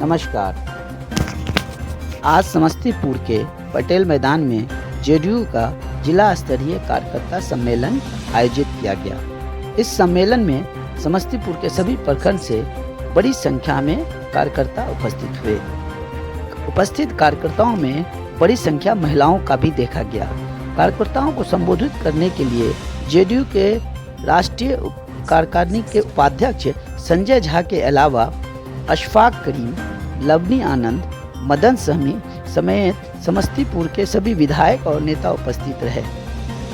नमस्कार। आज समस्तीपुर के पटेल मैदान में जेडीयू का जिला स्तरीय कार्यकर्ता सम्मेलन आयोजित किया गया। इस सम्मेलन में समस्तीपुर के सभी प्रखंड से बड़ी संख्या में कार्यकर्ता उपस्थित हुए। उपस्थित कार्यकर्ताओं में बड़ी संख्या महिलाओं का भी देखा गया। कार्यकर्ताओं को संबोधित करने के लिए जेडीयू के राष्ट्रीय कार्यकारिणी के उपाध्यक्ष संजय झा के अलावा अशफाक करीम, लवनी आनंद, मदन सहमी समेत समस्तीपुर के सभी विधायक और नेता उपस्थित रहे।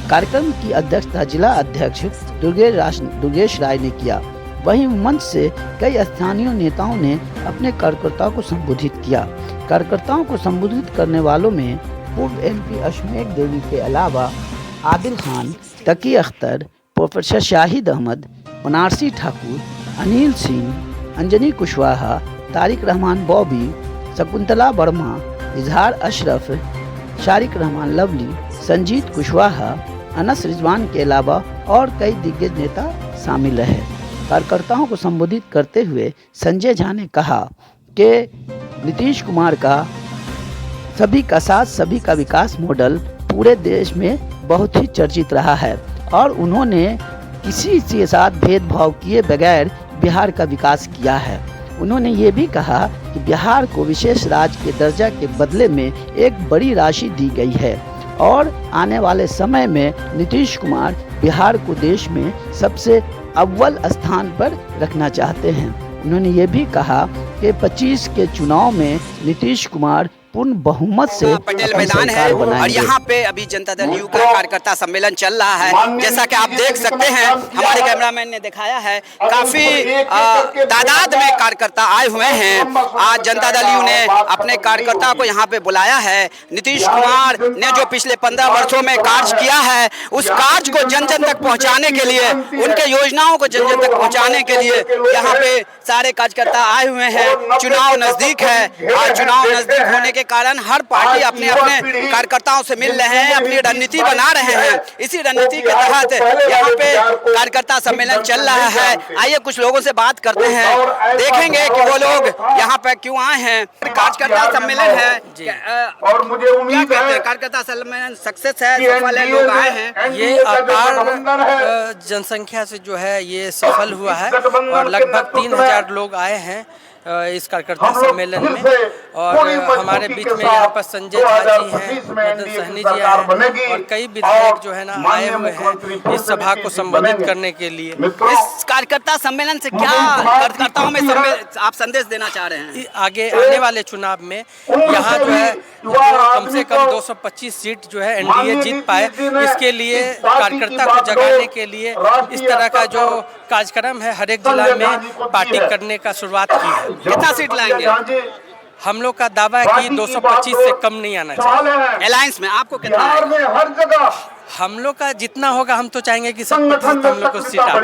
कार्यक्रम की अध्यक्षता जिला अध्यक्ष दुर्गेश राय ने किया। वहीं मंच से कई स्थानीय नेताओं ने अपने कार्यकर्ताओं को संबोधित किया। कार्यकर्ताओं को संबोधित करने वालों में पूर्व एमपी अश्मेक देवी के अलावा आदिल खान, तकी अख्तर, प्रोफेसर शाहिद अहमद, बनारसी ठाकुर, अनिल सिंह, अंजनी कुशवाहा, तारिक रहमान बॉबी, शकुंतला वर्मा, इजहार अशरफ, शारिक रहमान लवली, संजीत कुशवाहा, अनस रिजवान के अलावा और कई दिग्गज नेता शामिल रहे। कार्यकर्ताओं को संबोधित करते हुए संजय झा ने कहा कि नीतीश कुमार का सभी का साथ सभी का विकास मॉडल पूरे देश में बहुत ही चर्चित रहा है और उन्होंने किसी के साथ भेदभाव किए बगैर बिहार का विकास किया है। उन्होंने ये भी कहा कि बिहार को विशेष राज्य के दर्जा के बदले में एक बड़ी राशि दी गई है और आने वाले समय में नीतीश कुमार बिहार को देश में सबसे अव्वल स्थान पर रखना चाहते हैं। उन्होंने ये भी कहा कि 25 के चुनाव में नीतीश कुमार पूर्ण बहुमत से पटेल मैदान है और यहाँ पे अभी जनता दल यू का कार्यकर्ता सम्मेलन चल रहा है। जैसा कि आप देख सकते हैं, हमारे कैमरामैन ने दिखाया है, काफी तादाद में कार्यकर्ता आए हुए हैं। आज जनता दल यू ने अपने कार्यकर्ता को यहाँ पे बुलाया है। नीतीश कुमार ने जो पिछले 15 वर्षों में कार्य किया है, उस कार्य को जन जन तक पहुँचाने के लिए, उनके योजनाओं को जन जन तक पहुँचाने के लिए यहाँ पे सारे कार्यकर्ता आए हुए हैं। चुनाव नजदीक है और चुनाव नजदीक होने के कारण हर पार्टी अपने अपने कार्यकर्ताओं से मिल रहे हैं, अपनी रणनीति बना रहे हैं। इसी रणनीति के तहत यहाँ पे कार्यकर्ता सम्मेलन चल रहा है। आइए कुछ लोगों से बात करते हैं, देखेंगे कि वो लोग यहाँ पे क्यों आए हैं। कार्यकर्ता सम्मेलन है और मुझे उम्मीद है कार्यकर्ता सम्मेलन सक्सेस है, सफल है, लोग आए हैं। ये अपार जनसंख्या से जो है ये सफल हुआ है और लगभग 3000 लोग आए हैं इस कार्यकर्ता सम्मेलन में। और हमारे बीच में यहाँ पर संजय झा जी हैं, मदन सहनी जी आए हैं और कई विधायक जो है ना आए हुए हैं इस सभा को संबोधित करने के लिए। इस कार्यकर्ता सम्मेलन से क्या कार्यकर्ताओं में आप संदेश देना चाह रहे हैं? आगे आने वाले चुनाव में यहाँ जो है कम से कम 225 सीट जो है एनडीए जीत पाए, इसके लिए कार्यकर्ता को जगाने के लिए इस तरह का जो कार्यक्रम है हर एक जिला में पार्टी करने का शुरुआत की है। कितना सीट लाएंगे? हम लोग का दावा है कि 225 से कम नहीं आना चाहिए। अलायंस में आपको कितना आएगा? हम लोग का जितना होगा हम तो चाहेंगे कि 70% हम लोग को सीट आए।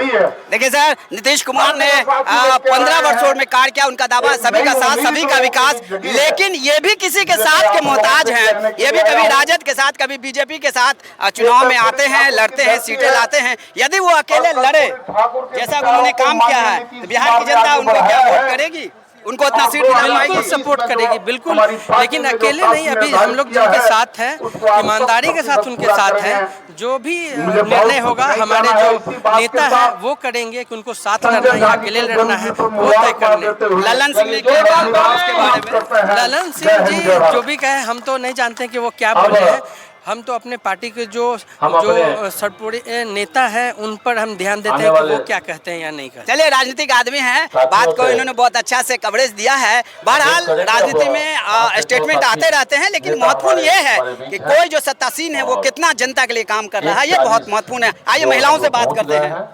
देखिए सर, नीतीश कुमार ने 15 वर्षों में कार्य किया, उनका दावा सभी का साथ सभी का विकास, लेकिन ये भी किसी के साथ के मोहताज हैं। ये भी कभी राजद के साथ कभी बीजेपी के साथ चुनाव में आते हैं, लड़ते हैं, सीटें लाते हैं। यदि वो अकेले लड़े जैसा उन्होंने काम किया है तो बिहार की जनता उनको क्या वोट करेगी? उनको इतना सीट बिल्कुल सपोर्ट करेगी, बिल्कुल। लेकिन अकेले नहीं, अभी हम लोग जिनके साथ हैं, ईमानदारी के साथ उनके साथ हैं। जो भी निर्णय होगा हमारे जो नेता है वो करेंगे कि उनको साथ लड़ना है, अकेले लड़ना है वो तय कर ले। ललन सिंह ने क्या कहा उसके बारे में? ललन सिंह जी जो भी कहे हम तो नहीं जानते कि वो क्या बोले हैं। हम तो अपने पार्टी के जो सर्वोच्च नेता हैं उन पर हम ध्यान देते हैं कि वो क्या कहते हैं या नहीं कहते। चलिए, राजनीतिक आदमी हैं, बात को इन्होंने बहुत अच्छा से कवरेज दिया है। बहरहाल राजनीति में स्टेटमेंट आते रहते हैं, लेकिन महत्वपूर्ण ये है कि कोई जो सत्तासीन है वो कितना जनता के लिए काम कर रहा है, ये बहुत महत्वपूर्ण है। आइए महिलाओं से बात करते हैं,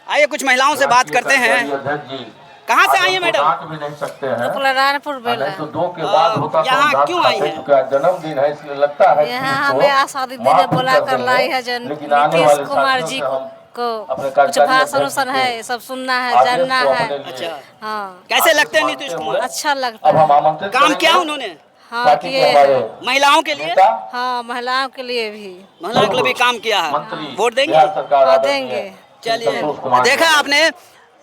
आइए कुछ महिलाओं से बात करते हैं। कहाँ से आई है मैडम? यहाँ क्यों आई है? जन्मदिन है इसलिए लगता है यहाँ हमें आशा दीदी ने बुला कर लाई है नीतीश कुमार जी को कुछ भाषण उषण है, सब सुनना है, जानना है। अच्छा, हाँ। कैसे लगते हैं नीतीश कुमार? अच्छा लगता है। काम किया उन्होंने? हाँ किए। महिलाओं के लिए? हाँ, महिलाओं के लिए भी। महिलाओं के लिए भी काम किया है। वोट देंगे? हाँ देंगे। चलिए, देखा आपने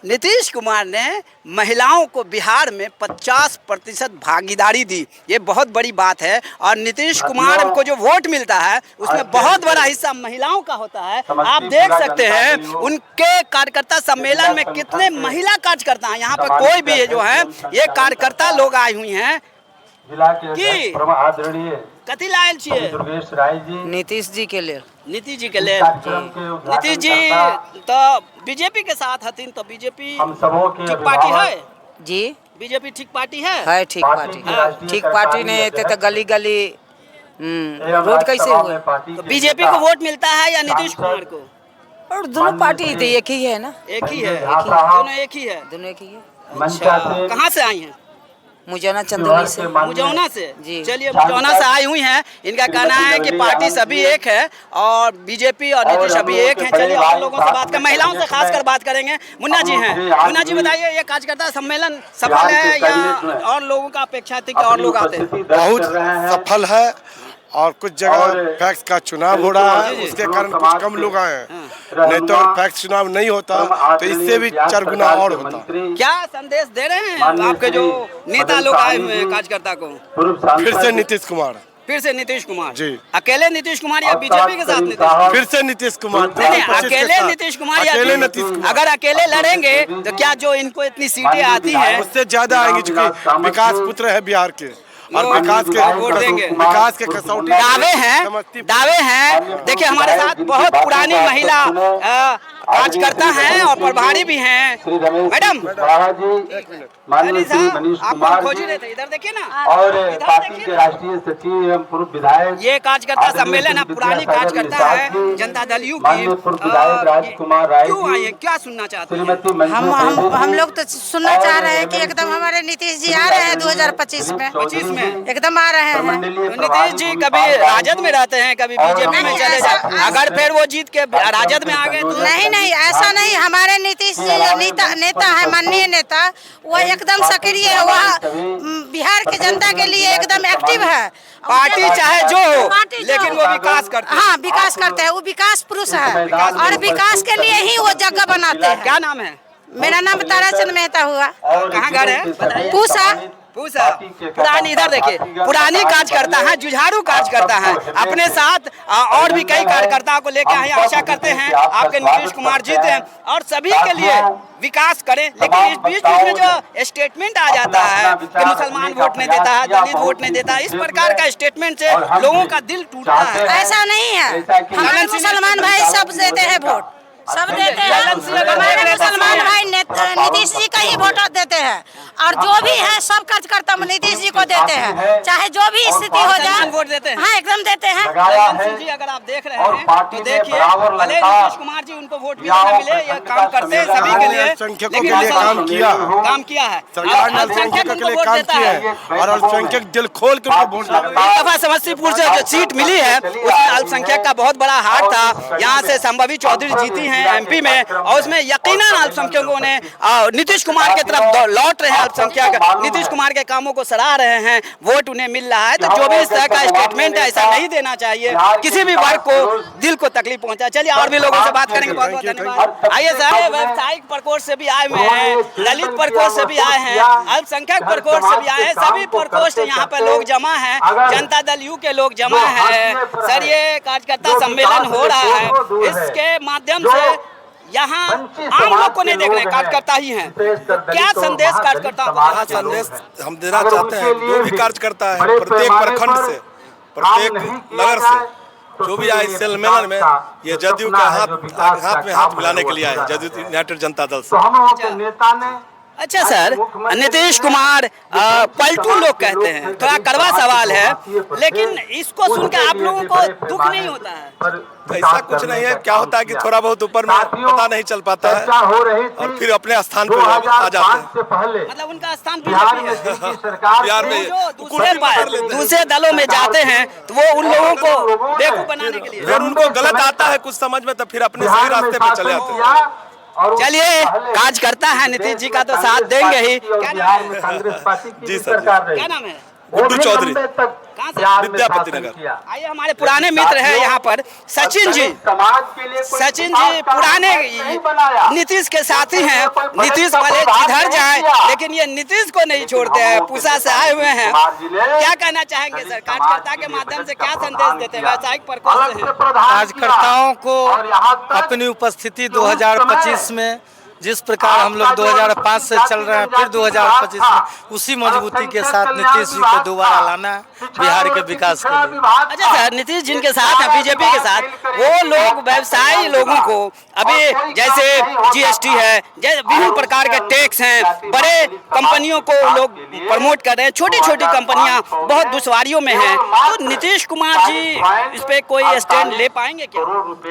नीतीश कुमार ने महिलाओं को बिहार में 50% भागीदारी दी, ये बहुत बड़ी बात है। और नीतीश कुमार को जो वोट मिलता है उसमें बहुत बड़ा हिस्सा महिलाओं का होता है। आप देख सकते हैं उनके कार्यकर्ता सम्मेलन में कितने महिला कार्यकर्ता हैं। यहाँ पर कोई भी जो है ये कार्यकर्ता लोग आए हुए हैं कि कथी लायल छिए नीतीश जी के लिए। नीतीश जी के लिए। नीतीश जी तो बीजेपी के साथ हथिन, तो बीजेपी ठीक पार्टी है जी। बीजेपी ठीक पार्टी है ठीक पार्टी है। ठीक पार्टी नहीं होते तो गली गली रोड कैसे हुए। तो बीजेपी को वोट मिलता है या नीतीश कुमार को? और दोनों पार्टी तो एक ही है ना। एक ही है, दोनों एक ही है। दोनों एक ही है। अच्छा, कहाँ से आई हैं? मुजौना चंदौली से। मुजौना से जी। चलिए, मुजौना से आई हुई हैं। इनका कहना है कि पार्टी सभी एक है और बीजेपी और नीतीश सभी एक हैं। चलिए और लोगों से बात कर, महिलाओं से खासकर बात करेंगे। मुन्ना जी हैं। मुन्ना जी बताइए, ये कार्यकर्ता सम्मेलन सफल है या और लोगों का अपेक्षा थी कि और लोग आते? बहुत सफल है और कुछ जगह फैक्स का चुनाव हो रहा है, उसके कारण कुछ कम लोग आए हैं। नहीं तो फैक्स चुनाव नहीं होता तो इससे भी 4 गुना और होता। क्या संदेश दे रहे हैं आपके जो नेता लोग आए हुए हैं कार्यकर्ता को? फिर से नीतीश कुमार। फिर से नीतीश कुमार जी। अकेले नीतीश कुमार या बीजेपी के साथ नीतीश कुमार? फिर से नीतीश कुमार। नहीं, अकेले नीतीश कुमार या अकेले नीतीश कुमार। अगर अकेले लड़ेंगे तो क्या जो इनको इतनी सीटें आती हैं उससे ज्यादा आएंगी, क्योंकि विकास पुत्र है बिहार के और विकास के कसौटी दावे हैं। देखिए हमारे साथ बहुत पुरानी महिला कार्यकर्ता हैं और प्रभारी भी हैं। मैडम आप खोज रहे थे, इधर देखिए ना। और पार्टी के राष्ट्रीय सचिव एवं पूर्व विधायक, ये कार्यकर्ता सम्मेलन है, पुरानी कार्यकर्ता है जनता दल यू की। राजकुमार राय क्यों आए, क्या सुनना चाहते हैं? हम लोग तो सुनना चाह रहे हैं कि एकदम हमारे नीतीश जी आ रहे हैं 2025 में एकदम आ रहे हैं। नीतीश जी कभी राजद में रहते हैं, कभी बीजेपी में चले जाते। अगर फिर वो जीत के राजद में आ गए तो? नहीं, ऐसा नहीं। हमारे नीतीश जी नेता है, माननीय नेता, वो एकदम सक्रिय है। वह बिहार के जनता के लिए एकदम एक्टिव है। पार्टी चाहे जो हो, लेकिन वो विकास करते हैं। हाँ, विकास करते हैं। वो विकास पुरुष है और विकास के लिए ही वो जगह बनाते हैं। क्या नाम है? मेरा नाम ताराचंद मेहता हुआ। कहाँ घर है? पूसा। पुरानी, इधर देखिए, पुरानी कार्यकर्ता हैं, जुझारू कार्यकर्ता हैं। अपने साथ और भी कई कार्यकर्ताओं को लेकर आए। आशा करते हैं आपके नीतीश कुमार जीते हैं और सभी के लिए विकास करें। लेकिन इस बीच में जो स्टेटमेंट आ जाता है कि मुसलमान वोट नहीं देता है, दलित वोट नहीं देता है, इस प्रकार का स्टेटमेट से लोगों का दिल टूटता है। ऐसा नहीं है। हमारे मुसलमान भाई सब देते हैं वोट, सब देते हैं। हमारे मुसलमान भाई नीतीश जी का ही वोट देते हैं और जो भी है सब कार्यकर्ता नीतीश जी को देते हैं, चाहे जो भी स्थिति हो जाए। वोट देते हैं? हाँ, एकदम देते हैं। जी, अगर आप देख रहे हैं तो देखिए, भले नीतीश कुमार जी उनको वोट भी ना मिले, ये काम करते हैं सभी के लिए, अल्पसंख्यकों के लिए काम किया है। सरकार ने अल्पसंख्यकों के लिए काम किया है और अल्पसंख्यक दिल खोल के उनको वोट देता है। एक दफा समस्तीपुर से जो सीट मिली है उसमें अल्पसंख्यक का बहुत बड़ा हाथ था। यहाँ से संभवी चौधरी जीती हैं एमपी में और उसमें यकीनन अल्पसंख्यकों ने नीतीश कुमार की तरफ लौट रहे हैं। अल्पसंख्यक नीतीश कुमार के कामों को सराह रहे हैं, वोट उन्हें मिल रहा है। तो जो भी इस तरह का स्टेटमेंट है, ऐसा नहीं देना चाहिए, किसी भी वर्ग को दिल को तकलीफ पहुंचा। चलिए और भी लोगों से बात करेंगे। बहुत बहुत धन्यवाद। आइए सर, व्यवसायिक प्रकोष्ठ से भी आए हुए हैं, दलित प्रकोष्ठ से भी आए हैं, अल्पसंख्यक प्रकोष्ठ से भी आए हैं। सभी प्रकोष्ठ यहाँ पे लोग जमा है, जनता दल यू के लोग जमा है। सर, ये कार्यकर्ता सम्मेलन हो रहा है, इसके माध्यम से यहाँ आम लोग को नहीं देख रहे, कार्यकर्ता ही हैं। क्या संदेश कार्यकर्ता को? संदेश हम देना चाहते हैं, जो भी कार्यकर्ता है प्रत्येक प्रखंड से, प्रत्येक नगर से जो भी आए इस सम्मेलन में, ये जदयू का हाथ में हाथ मिलाने के लिए आए, जदयू यूनाइटेड जनता दल से। अच्छा सर, नीतीश कुमार पलटू लोग कहते हैं, थोड़ा कड़वा सवाल है, लेकिन इसको सुन के आप लोगों को दुख नहीं होता है? ऐसा कुछ नहीं है। क्या होता है कि थोड़ा बहुत ऊपर में पता नहीं चल पाता है और फिर अपने स्थान पर आ जाते हैं। मतलब उनका स्थान बीजेपी है। बिहार में जो दूसरे दलों में जाते हैं तो वो उन लोगों को बेवकूफ बनाने के लिए, फिर उनको गलत आता है कुछ समझ में, तो फिर अपने सही रास्ते पर चले जाते हैं। चलिए, कार्यकर्ता है नीतीश जी का तो साथ देंगे ही। क्या नाम है? जी सर, क्या नाम है? गुड्डू चौधरी, कहाँ से? विद्यापति नगर। आइए हमारे पुराने मित्र हैं यहाँ पर सचिन जी। सचिन जी पुराने नीतीश के साथी हैं। नीतीश भले जिधर जाए लेकिन ये नीतीश को नहीं छोड़ते हैं, पूसा से आए हुए हैं। क्या कहना चाहेंगे सर, कार्यकर्ता के माध्यम से क्या संदेश देते हैं? व्यावसायिक प्रकोष्ठ से कार्यकर्ताओं को अपनी उपस्थिति 2025 में जिस प्रकार हम लोग 2005 से चल रहे हैं, फिर 2025 में उसी मजबूती के साथ नीतीश जी को दोबारा लाना है बिहार के विकास के लिए। अच्छा सर, नीतीश जिनके साथ है बीजेपी के साथ, वो लोग व्यवसायी लोगों को अभी जैसे जीएसटी है, जैसे विभिन्न प्रकार के टैक्स हैं, बड़े कंपनियों को लोग प्रमोट कर रहे हैं, छोटी छोटी कंपनियां बहुत दुश्वारियों में हैं। तो नीतीश कुमार जी इस पे कोई स्टैंड ले पाएंगे क्या?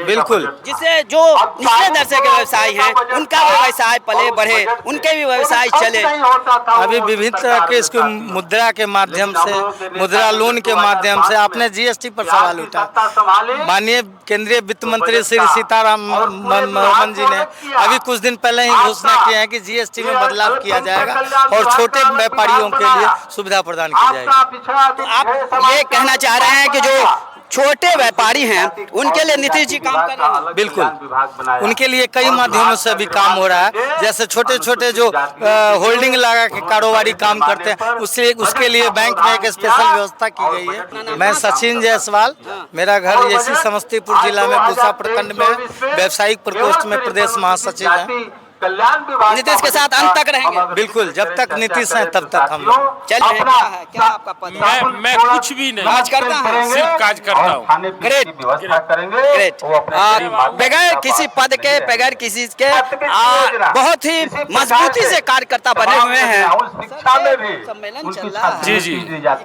बिल्कुल, जिससे जो निचले दर्जे के व्यवसायी हैं उनका व्यवसाय पले बढ़े, उनके भी व्यवसाय चले। अभी विभिन्न तरह के इसके मुद्रा के माध्यम से, मुद्रा लोन के माध्यम से, आपने जीएसटी पर सवाल उठा, माननीय केंद्रीय वित्त मंत्री श्री सीतारामन जी ने अभी कुछ दिन पहले ही घोषणा किया है कि जीएसटी में बदलाव किया जाएगा और छोटे व्यापारियों के लिए सुविधा प्रदान की जाएगी। तो आप ये कहना चाह रहे हैं कि जो छोटे व्यापारी हैं उनके लिए नीतीश जी काम कर रहे हैं? बिल्कुल, उनके लिए कई माध्यमों से भी काम हो रहा है। जैसे छोटे छोटे जो होल्डिंग लगा के कारोबारी काम करते हैं, उसके लिए बैंक में एक स्पेशल व्यवस्था की गई है। मैं सचिन जायसवाल, मेरा घर इसी समस्तीपुर जिला में पूसा प्रखंड में व्यावसायिक प्रकोष्ठ में प्रदेश महासचिव है। नीतीश के साथ अंत तक रहेंगे? बिल्कुल, जब तक नीतीश है तब तक हम लोग। चलिए, क्या आपका पद है? मैं कुछ भी नहीं काज करता हूँ, सिर्फ काज करता हूँ। Great great. बगैर किसी पद के, बगैर किसी के बहुत ही मजबूती से कार्यकर्ता बने हुए हैं। सम्मेलन चल रहा है, जी जी,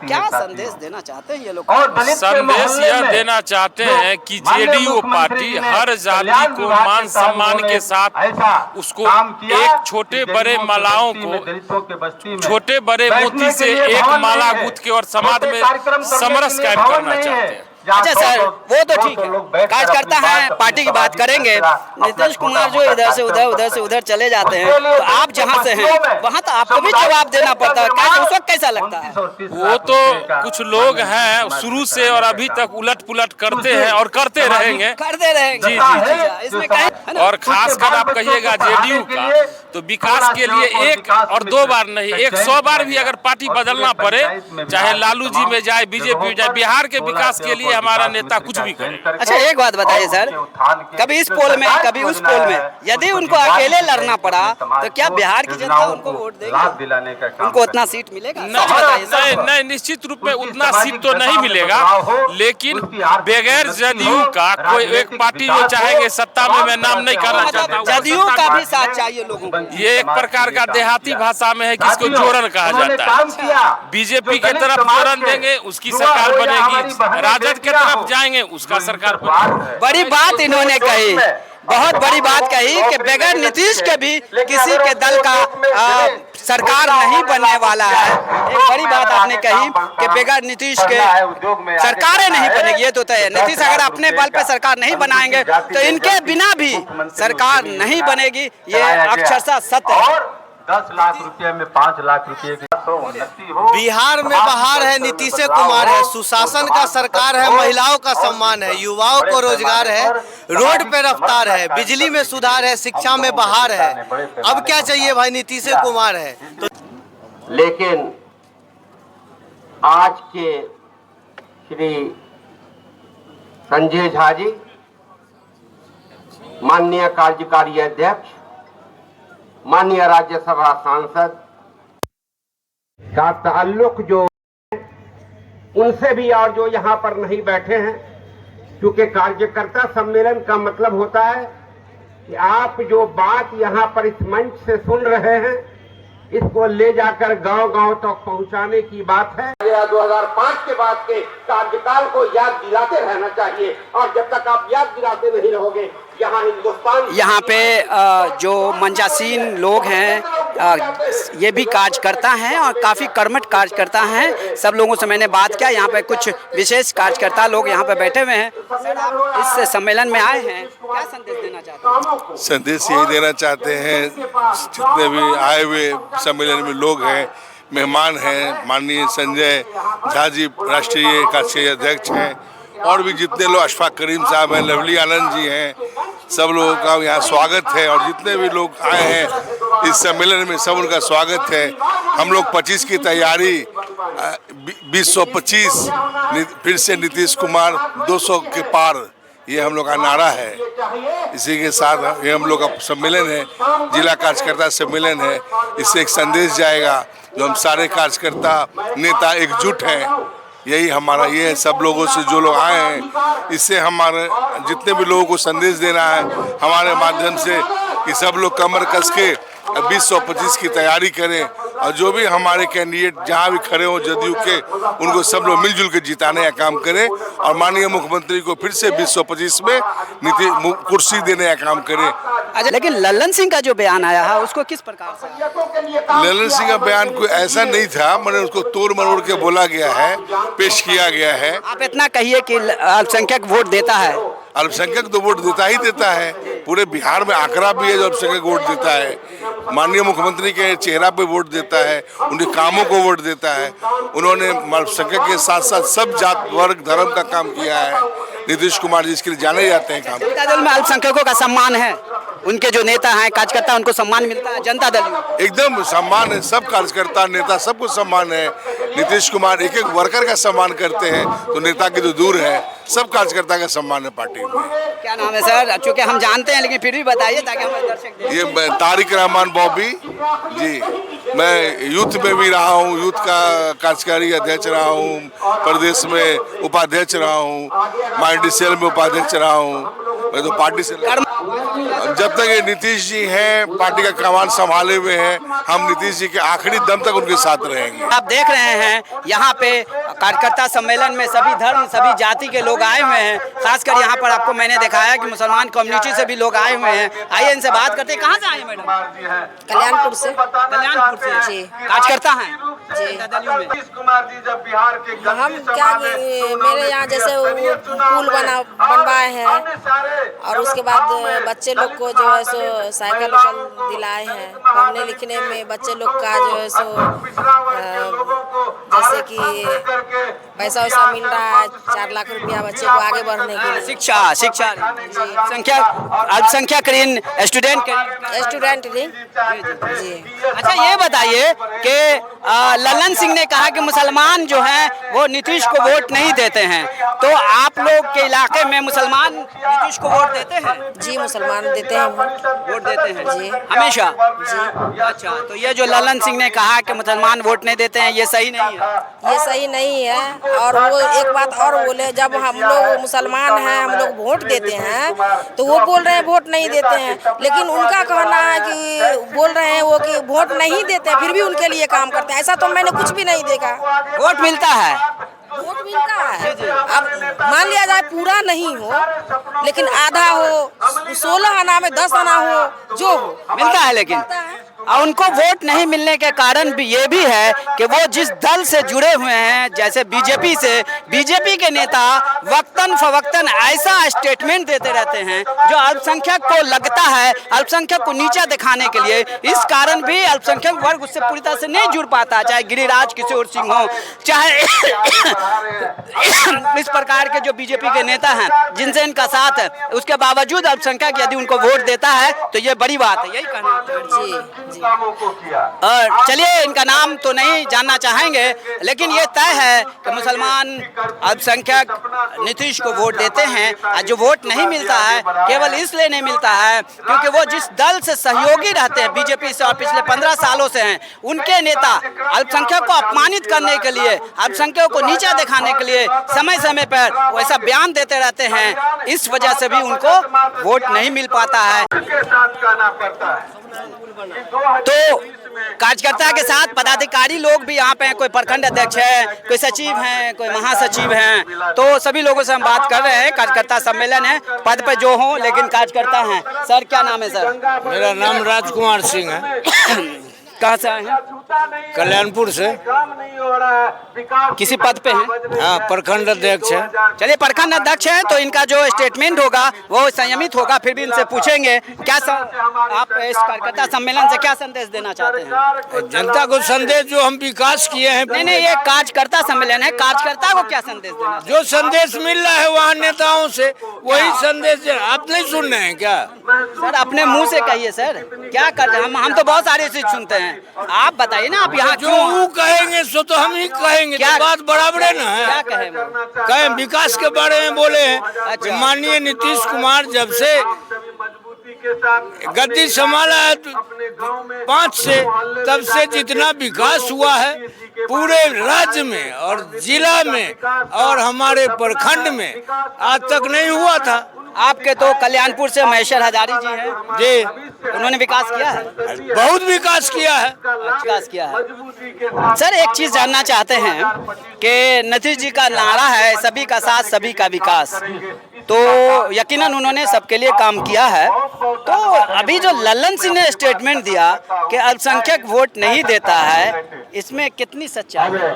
क्या संदेश देना चाहते हैं ये लोग? संदेश यह देना चाहते हैं कि जेडीयू पार्टी हर जाति को मान सम्मान के साथ उसको एक छोटे बड़े मालाओं को, छोटे बड़े मोती से एक माला गूंथ के और समाज में समरस कायम करना चाहते हैं। अच्छा सर, वो तो ठीक है, कार्यकर्ता है, पार्टी की बात करेंगे। नीतीश कुमार जो इधर से उधर, उधर से उधर चले जाते हैं, तो आप जहाँ से हैं वहाँ तो आपको भी जवाब देना पड़ता है। क्या उस वक्त कैसा लगता है? वो तो कुछ लोग हैं शुरू से और अभी तक उलट पुलट करते हैं और करते रहेंगे। जी जी, इसमें कहीं और खासकर आप कहिएगा जेडीयू का, तो विकास के लिए एक और दो बार नहीं, 100 बार भी अगर पार्टी बदलना पड़े, चाहे लालू जी में जाए, बीजेपी में जाए, बिहार के विकास के लिए हमारा नेता कुछ भी करे। अच्छा एक बात बताइए सर, कभी इस पोल में कभी उस पोल में, यदि उनको अकेले लड़ना पड़ा तो क्या बिहार की जनता उनको वोट देगी? उनको उतना सीट मिलेगा? नहीं, निश्चित रूप में उतना सीट तो नहीं मिलेगा, लेकिन बगैर जदयू का कोई एक पार्टी जो चाहेंगे सत्ता में, मैं नाम नहीं करना चाहता, जदयू का भी साथ चाहिए लोगों को। ये एक प्रकार का देहाती भाषा में है कि इसको जोड़न कहा जाता है। बीजेपी के तरफ जोड़न देंगे उसकी सरकार बनेगी, राजद के तरफ जाएंगे उसका सरकार बनेगी। बड़ी बात इन्होंने कही, बहुत बड़ी बात कही कि बगैर नीतीश के भी किसी के दल का सरकार नहीं बनने वाला है। एक बड़ी बात आपने कही कि बगैर नीतीश के सरकारें नहीं बनेगी, ये तो तय है। नीतीश अगर अपने बल पे सरकार नहीं बनाएंगे तो इनके बिना भी सरकार नहीं बनेगी, ये अक्षरशः सत्य है। 10 लाख रुपए में 5 लाख रुपए की उन्नति हो। बिहार में बहार है, नीतीश कुमार है, सुशासन का सरकार है, महिलाओं का सम्मान है, युवाओं को रोजगार है, रोड पे रफ्तार है, बिजली में सुधार है, शिक्षा में बहार है। अब क्या चाहिए भाई? नीतीश कुमार है तो। लेकिन आज के श्री संजय झा जी, माननीय कार्यकारी अध्यक्ष, माननीय राज्यसभा सांसद का ताल्लुक जो उनसे भी, और जो यहाँ पर नहीं बैठे हैं, क्योंकि कार्यकर्ता सम्मेलन का मतलब होता है कि आप जो बात यहाँ पर इस मंच से सुन रहे हैं इसको ले जाकर गांव-गांव तक पहुंचाने की बात है। 2005 के बाद के कार्यकाल को याद दिलाते रहना चाहिए, और जब तक आप याद दिलाते नहीं रहोगे, यहाँ पे जो मंजासीन लोग हैं ये भी कार्यकर्ता हैं और काफ़ी कर्मठ कार्यकर्ता हैं। सब लोगों से मैंने बात किया, यहाँ पे कुछ विशेष कार्यकर्ता लोग यहाँ पे बैठे हुए हैं। इस सम्मेलन में आए हैं, क्या संदेश देना चाहते हैं? संदेश यही देना चाहते हैं, जितने भी आए हुए सम्मेलन में लोग हैं, मेहमान हैं, माननीय संजय झा जी राष्ट्रीय कार्यकारी अध्यक्ष हैं, और भी जितने लोग, अशफाक करीम साहब हैं, लवली आनंद जी हैं, सब लोगों का यहाँ स्वागत है। और जितने भी लोग आए हैं इस सम्मेलन में, सब उनका स्वागत है। हम लोग 25 की तैयारी 2025 फिर से नीतीश कुमार 200 के पार, ये हम लोग का नारा है। इसी के साथ ये हम लोग का सम्मेलन है, जिला कार्यकर्ता सम्मेलन है। इससे एक संदेश जाएगा जो हम सारे कार्यकर्ता नेता एकजुट हैं। यही हमारा ये है, सब लोगों से जो लोग आए हैं, इससे हमारे जितने भी लोगों को संदेश देना है हमारे माध्यम से कि सब लोग कमर कस के 2025 की तैयारी करें, और जो भी हमारे कैंडिडेट जहां भी खड़े हों जदयू के, उनको सब लोग मिलजुल के जिताने का काम करें, और माननीय मुख्यमंत्री को फिर से 2025 में कुर्सी देने का काम करें। अच्छा, लेकिन लल्लन सिंह का जो बयान आया है उसको किस प्रकार से? लल्लन सिंह का बयान कोई ऐसा नहीं था, मैंने उसको तोड़ मरोड़ के बोला गया है, पेश किया गया है। आप इतना कहिए कि अल्पसंख्यक वोट देता है। अल्पसंख्यक तो वोट देता ही देता है, पूरे बिहार में आंकड़ा भी है जो अल्पसंख्यक वोट देता है। माननीय मुख्यमंत्री के चेहरा पे वोट देता है, उनके कामों को वोट देता है। उन्होंने अल्पसंख्यक के साथ साथ सब जात वर्ग धर्म का काम किया है। नीतीश कुमार जी इसके लिए जाने जाते हैं काम। जनता दल में अल्पसंख्यकों का सम्मान है, उनके जो नेता हैं कार्यकर्ता उनको सम्मान मिलता है जनता दल में? एकदम सम्मान है, सब कार्यकर्ता नेता सबको सम्मान है। नीतीश कुमार एक एक वर्कर का सम्मान करते हैं, तो नेता की तो दूर है, सब कार्यकर्ता का सम्मान है पार्टी में। क्या नाम है सर? चूंकि हम जानते हैं लेकिन फिर भी बताइए ताकि हमारे दर्शक। ये तारिक रहमान बॉबी जी, मैं यूथ में भी रहा हूँ, यूथ का कार्यकारी अध्यक्ष रहा हूँ, प्रदेश में उपाध्यक्ष रहा हूँ, माइंडसेल में उपाध्यक्ष रहा हूँ। मैं तो पार्टी से जब तक ये नीतीश जी हैं, पार्टी का कमान संभाले हुए हैं, हम नीतीश जी के आखिरी दम तक उनके साथ रहेंगे। आप देख रहे हैं यहाँ पे कार्यकर्ता सम्मेलन में सभी धर्म सभी जाति के लोग आए हुए हैं। खासकर यहाँ पर आपको मैंने दिखाया कि मुसलमान कम्युनिटी से भी लोग आए हुए हैं। आइए इनसे बात करते हैं। कहाँ से आए मैडम? कल्याणपुर से। कल्याणपुर से जी। कार्यकर्ता हैं जी। कुमार जी जब बिहार के हम क्या मेरे यहाँ जैसे पुल बनवाए हैं, और उसके बाद बच्चे लोग को जो है सो साइकिल दिलाए हैं। पढ़ने लिखने में बच्चे लोग का जो है सो जैसे कि पैसा वैसा मिल रहा है, 4 लाख रुपया बच्चे को आगे बढ़ने के लिए। शिक्षा संख्या अल्पसंख्यक ऋण स्टूडेंट ऋण जी। अच्छा, ये बताइए कि लल्लन सिंह ने कहा कि मुसलमान जो हैं वो नीतीश को वोट नहीं देते हैं, तो आप लोग के इलाके में मुसलमान नीतीश को वोट देते हैं? जी, मुसलमान देते हैं वोट देते हैं जी, हमेशा जी। अच्छा, तो ये जो लल्लन सिंह ने कहा कि मुसलमान वोट नहीं देते हैं, ये सही नहीं है? ये सही नहीं है। और वो एक बात और बोले, जब हम लोग मुसलमान हैं, हम लोग वोट देते हैं, तो वो बोल रहे हैं वोट नहीं देते हैं, लेकिन उनका कहना है कि बोल रहे हैं वो कि वोट नहीं देते हैं, फिर भी उनके लिए काम करते हैं। ऐसा तो मैंने कुछ भी नहीं देखा। वोट मिलता है, वोट मिलता है। अब मान लिया जाए पूरा नहीं हो, लेकिन आधा हो, 16 आना में 10 आना हो, जो हो मिलता है। लेकिन और उनको वोट नहीं मिलने के कारण भी ये भी है कि वो जिस दल से जुड़े हुए हैं, जैसे बीजेपी से, बीजेपी के नेता वक्तन फवक्तन ऐसा स्टेटमेंट देते रहते हैं जो अल्पसंख्यक को लगता है अल्पसंख्यक को नीचा दिखाने के लिए। इस कारण भी अल्पसंख्यक वर्ग उससे पूरी तरह से नहीं जुड़ पाता, चाहे गिरिराज किशोर सिंह हो, चाहे इस प्रकार के जो बीजेपी के नेता हैं जिनसे इनका साथ है, उसके बावजूद अल्पसंख्यक यदि उनको वोट देता है तो ये बड़ी बात है। यही कहना जी। और चलिए, इनका नाम तो नहीं जानना चाहेंगे, लेकिन ये तय है कि मुसलमान अल्पसंख्यक नीतीश को वोट देते हैं। और जो वोट नहीं मिलता है केवल इसलिए नहीं मिलता है क्योंकि वो जिस दल से सहयोगी रहते हैं बीजेपी से और पिछले 15 सालों से हैं, उनके नेता अल्पसंख्यक को अपमानित करने के लिए, अल्पसंख्यक को नीचा दिखाने के लिए समय समय पर वैसा बयान देते रहते हैं। इस वजह से भी उनको वोट नहीं मिल पाता है। तो कार्यकर्ता के साथ पदाधिकारी लोग भी यहाँ पे हैं, कोई प्रखंड अध्यक्ष है, कोई सचिव हैं, कोई महासचिव हैं, तो सभी लोगों से हम बात कर रहे हैं। कार्यकर्ता सम्मेलन है, पद पे जो हो लेकिन कार्यकर्ता हैं। सर क्या नाम है सर? मेरा नाम राजकुमार सिंह है। कहाँ से आए हैं? कल्याणपुर से। किसी पद पे हैं? हाँ, प्रखंड अध्यक्ष है। चलिए, प्रखंड अध्यक्ष हैं तो इनका जो स्टेटमेंट होगा वो संयमित होगा, फिर भी इनसे पूछेंगे क्या आप इस कार्यकर्ता सम्मेलन से क्या संदेश देना चाहते हैं? जनता को संदेश जो हम विकास किए हैं। नहीं, ये कार्यकर्ता सम्मेलन है, कार्यकर्ता को क्या संदेश देना? जो संदेश मिल रहा है वहाँ नेताओं से वही संदेश आप नहीं सुन रहे हैं क्या? सर अपने मुंह से कहिए सर, क्या कर रहे हैं? हम तो बहुत सारी चीज सुनते हैं, आप बताइए ना, आप यहाँ जो वो कहेंगे सो तो हम ही कहेंगे। क्या तो बात बराबर है ना? क्या कहें? कहें विकास के बारे में बोले हैं। अच्छा। माननीय नीतीश कुमार जब से गद्दी संभाला है 5 से, तब से जितना विकास हुआ है पूरे राज्य में और जिला में और हमारे प्रखंड में आज तक नहीं हुआ था। आपके तो कल्याणपुर से महेश्वर हजारी जी हैं जी, उन्होंने विकास किया है, बहुत विकास किया है। विकास किया है। सर एक चीज जानना चाहते हैं कि नीतीश जी का नारा है सभी का साथ सभी का विकास, तो यकीनन उन्होंने सबके लिए काम किया है। तो अभी जो लल्लन सिंह ने स्टेटमेंट दिया कि अल्पसंख्यक वोट नहीं देता है, इसमें कितनी सच्चाई है?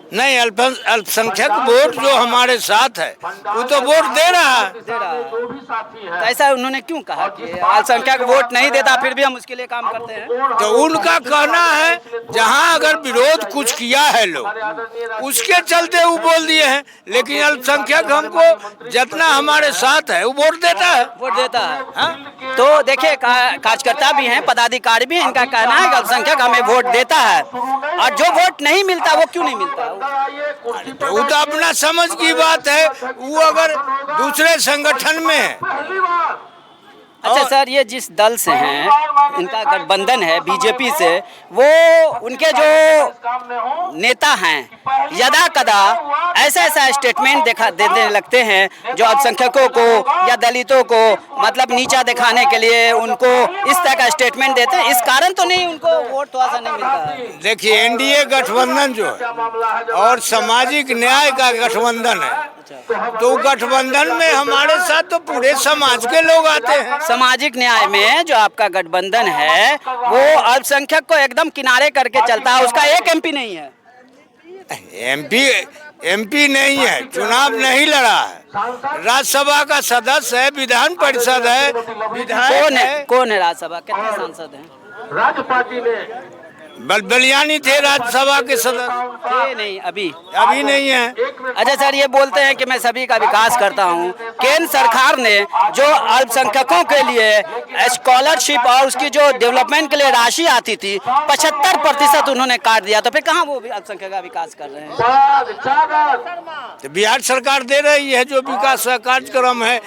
नहीं, अल्पसंख्यक वोट जो हमारे साथ है वो तो वोट दे रहा है। तो ऐसा उन्होंने क्यों कहा कि अल्पसंख्यक वोट नहीं देता फिर भी हम उसके लिए काम करते हैं? तो उनका कहना है जहां अगर विरोध कुछ किया है लोग उसके चलते वो बोल दिए हैं, लेकिन अल्पसंख्यक हमको जितना हमारे साथ है वो वोट देता है। वोट देता है हा? तो देखिए कार्यकर्ता भी हैं, पदाधिकारी भी हैं, इनका कहना है कि अल्पसंख्यक हमें वोट देता है, और जो वोट नहीं मिलता वो क्यों नहीं मिलता? वो तो अपना समझ की बात है, वो अगर दूसरे संगठन में है। अच्छा सर, ये जिस दल से हैं, इनका गठबंधन है बीजेपी से, वो उनके जो नेता हैं यदा कदा ऐसा स्टेटमेंट देने लगते हैं जो अल्पसंख्यकों को या दलितों को मतलब नीचा दिखाने के लिए उनको इस तरह का स्टेटमेंट देते हैं। इस कारण तो नहीं उनको वोट थोड़ा सा नहीं मिलता है? देखिए, एनडीए गठबंधन जो है और सामाजिक न्याय का गठबंधन है, तो गठबंधन में हमारे साथ तो पूरे समाज के लोग आते हैं। सामाजिक न्याय में जो आपका गठबंधन है वो अल्पसंख्यक को एकदम किनारे करके चलता है, उसका एक एमपी नहीं है। एमपी नहीं है, चुनाव नहीं लड़ा है, राज्यसभा का सदस्य है, विधान परिषद है, विधायक कौन है राज्यसभा? कितने सांसद हैं? राज्य पार्टी ने बलियानी थे राज्यसभा के सदस्य। नहीं, अभी नहीं है। अच्छा सर, ये बोलते हैं कि मैं सभी का विकास करता हूँ। केंद्र सरकार ने जो अल्पसंख्यकों के लिए स्कॉलरशिप और उसकी जो डेवलपमेंट के लिए राशि आती थी 75% उन्होंने काट दिया, तो फिर कहाँ वो भी अल्पसंख्यक का विकास कर रहे हैं? तो बिहार सरकार दे रही है जो विकास कार्यक्रम है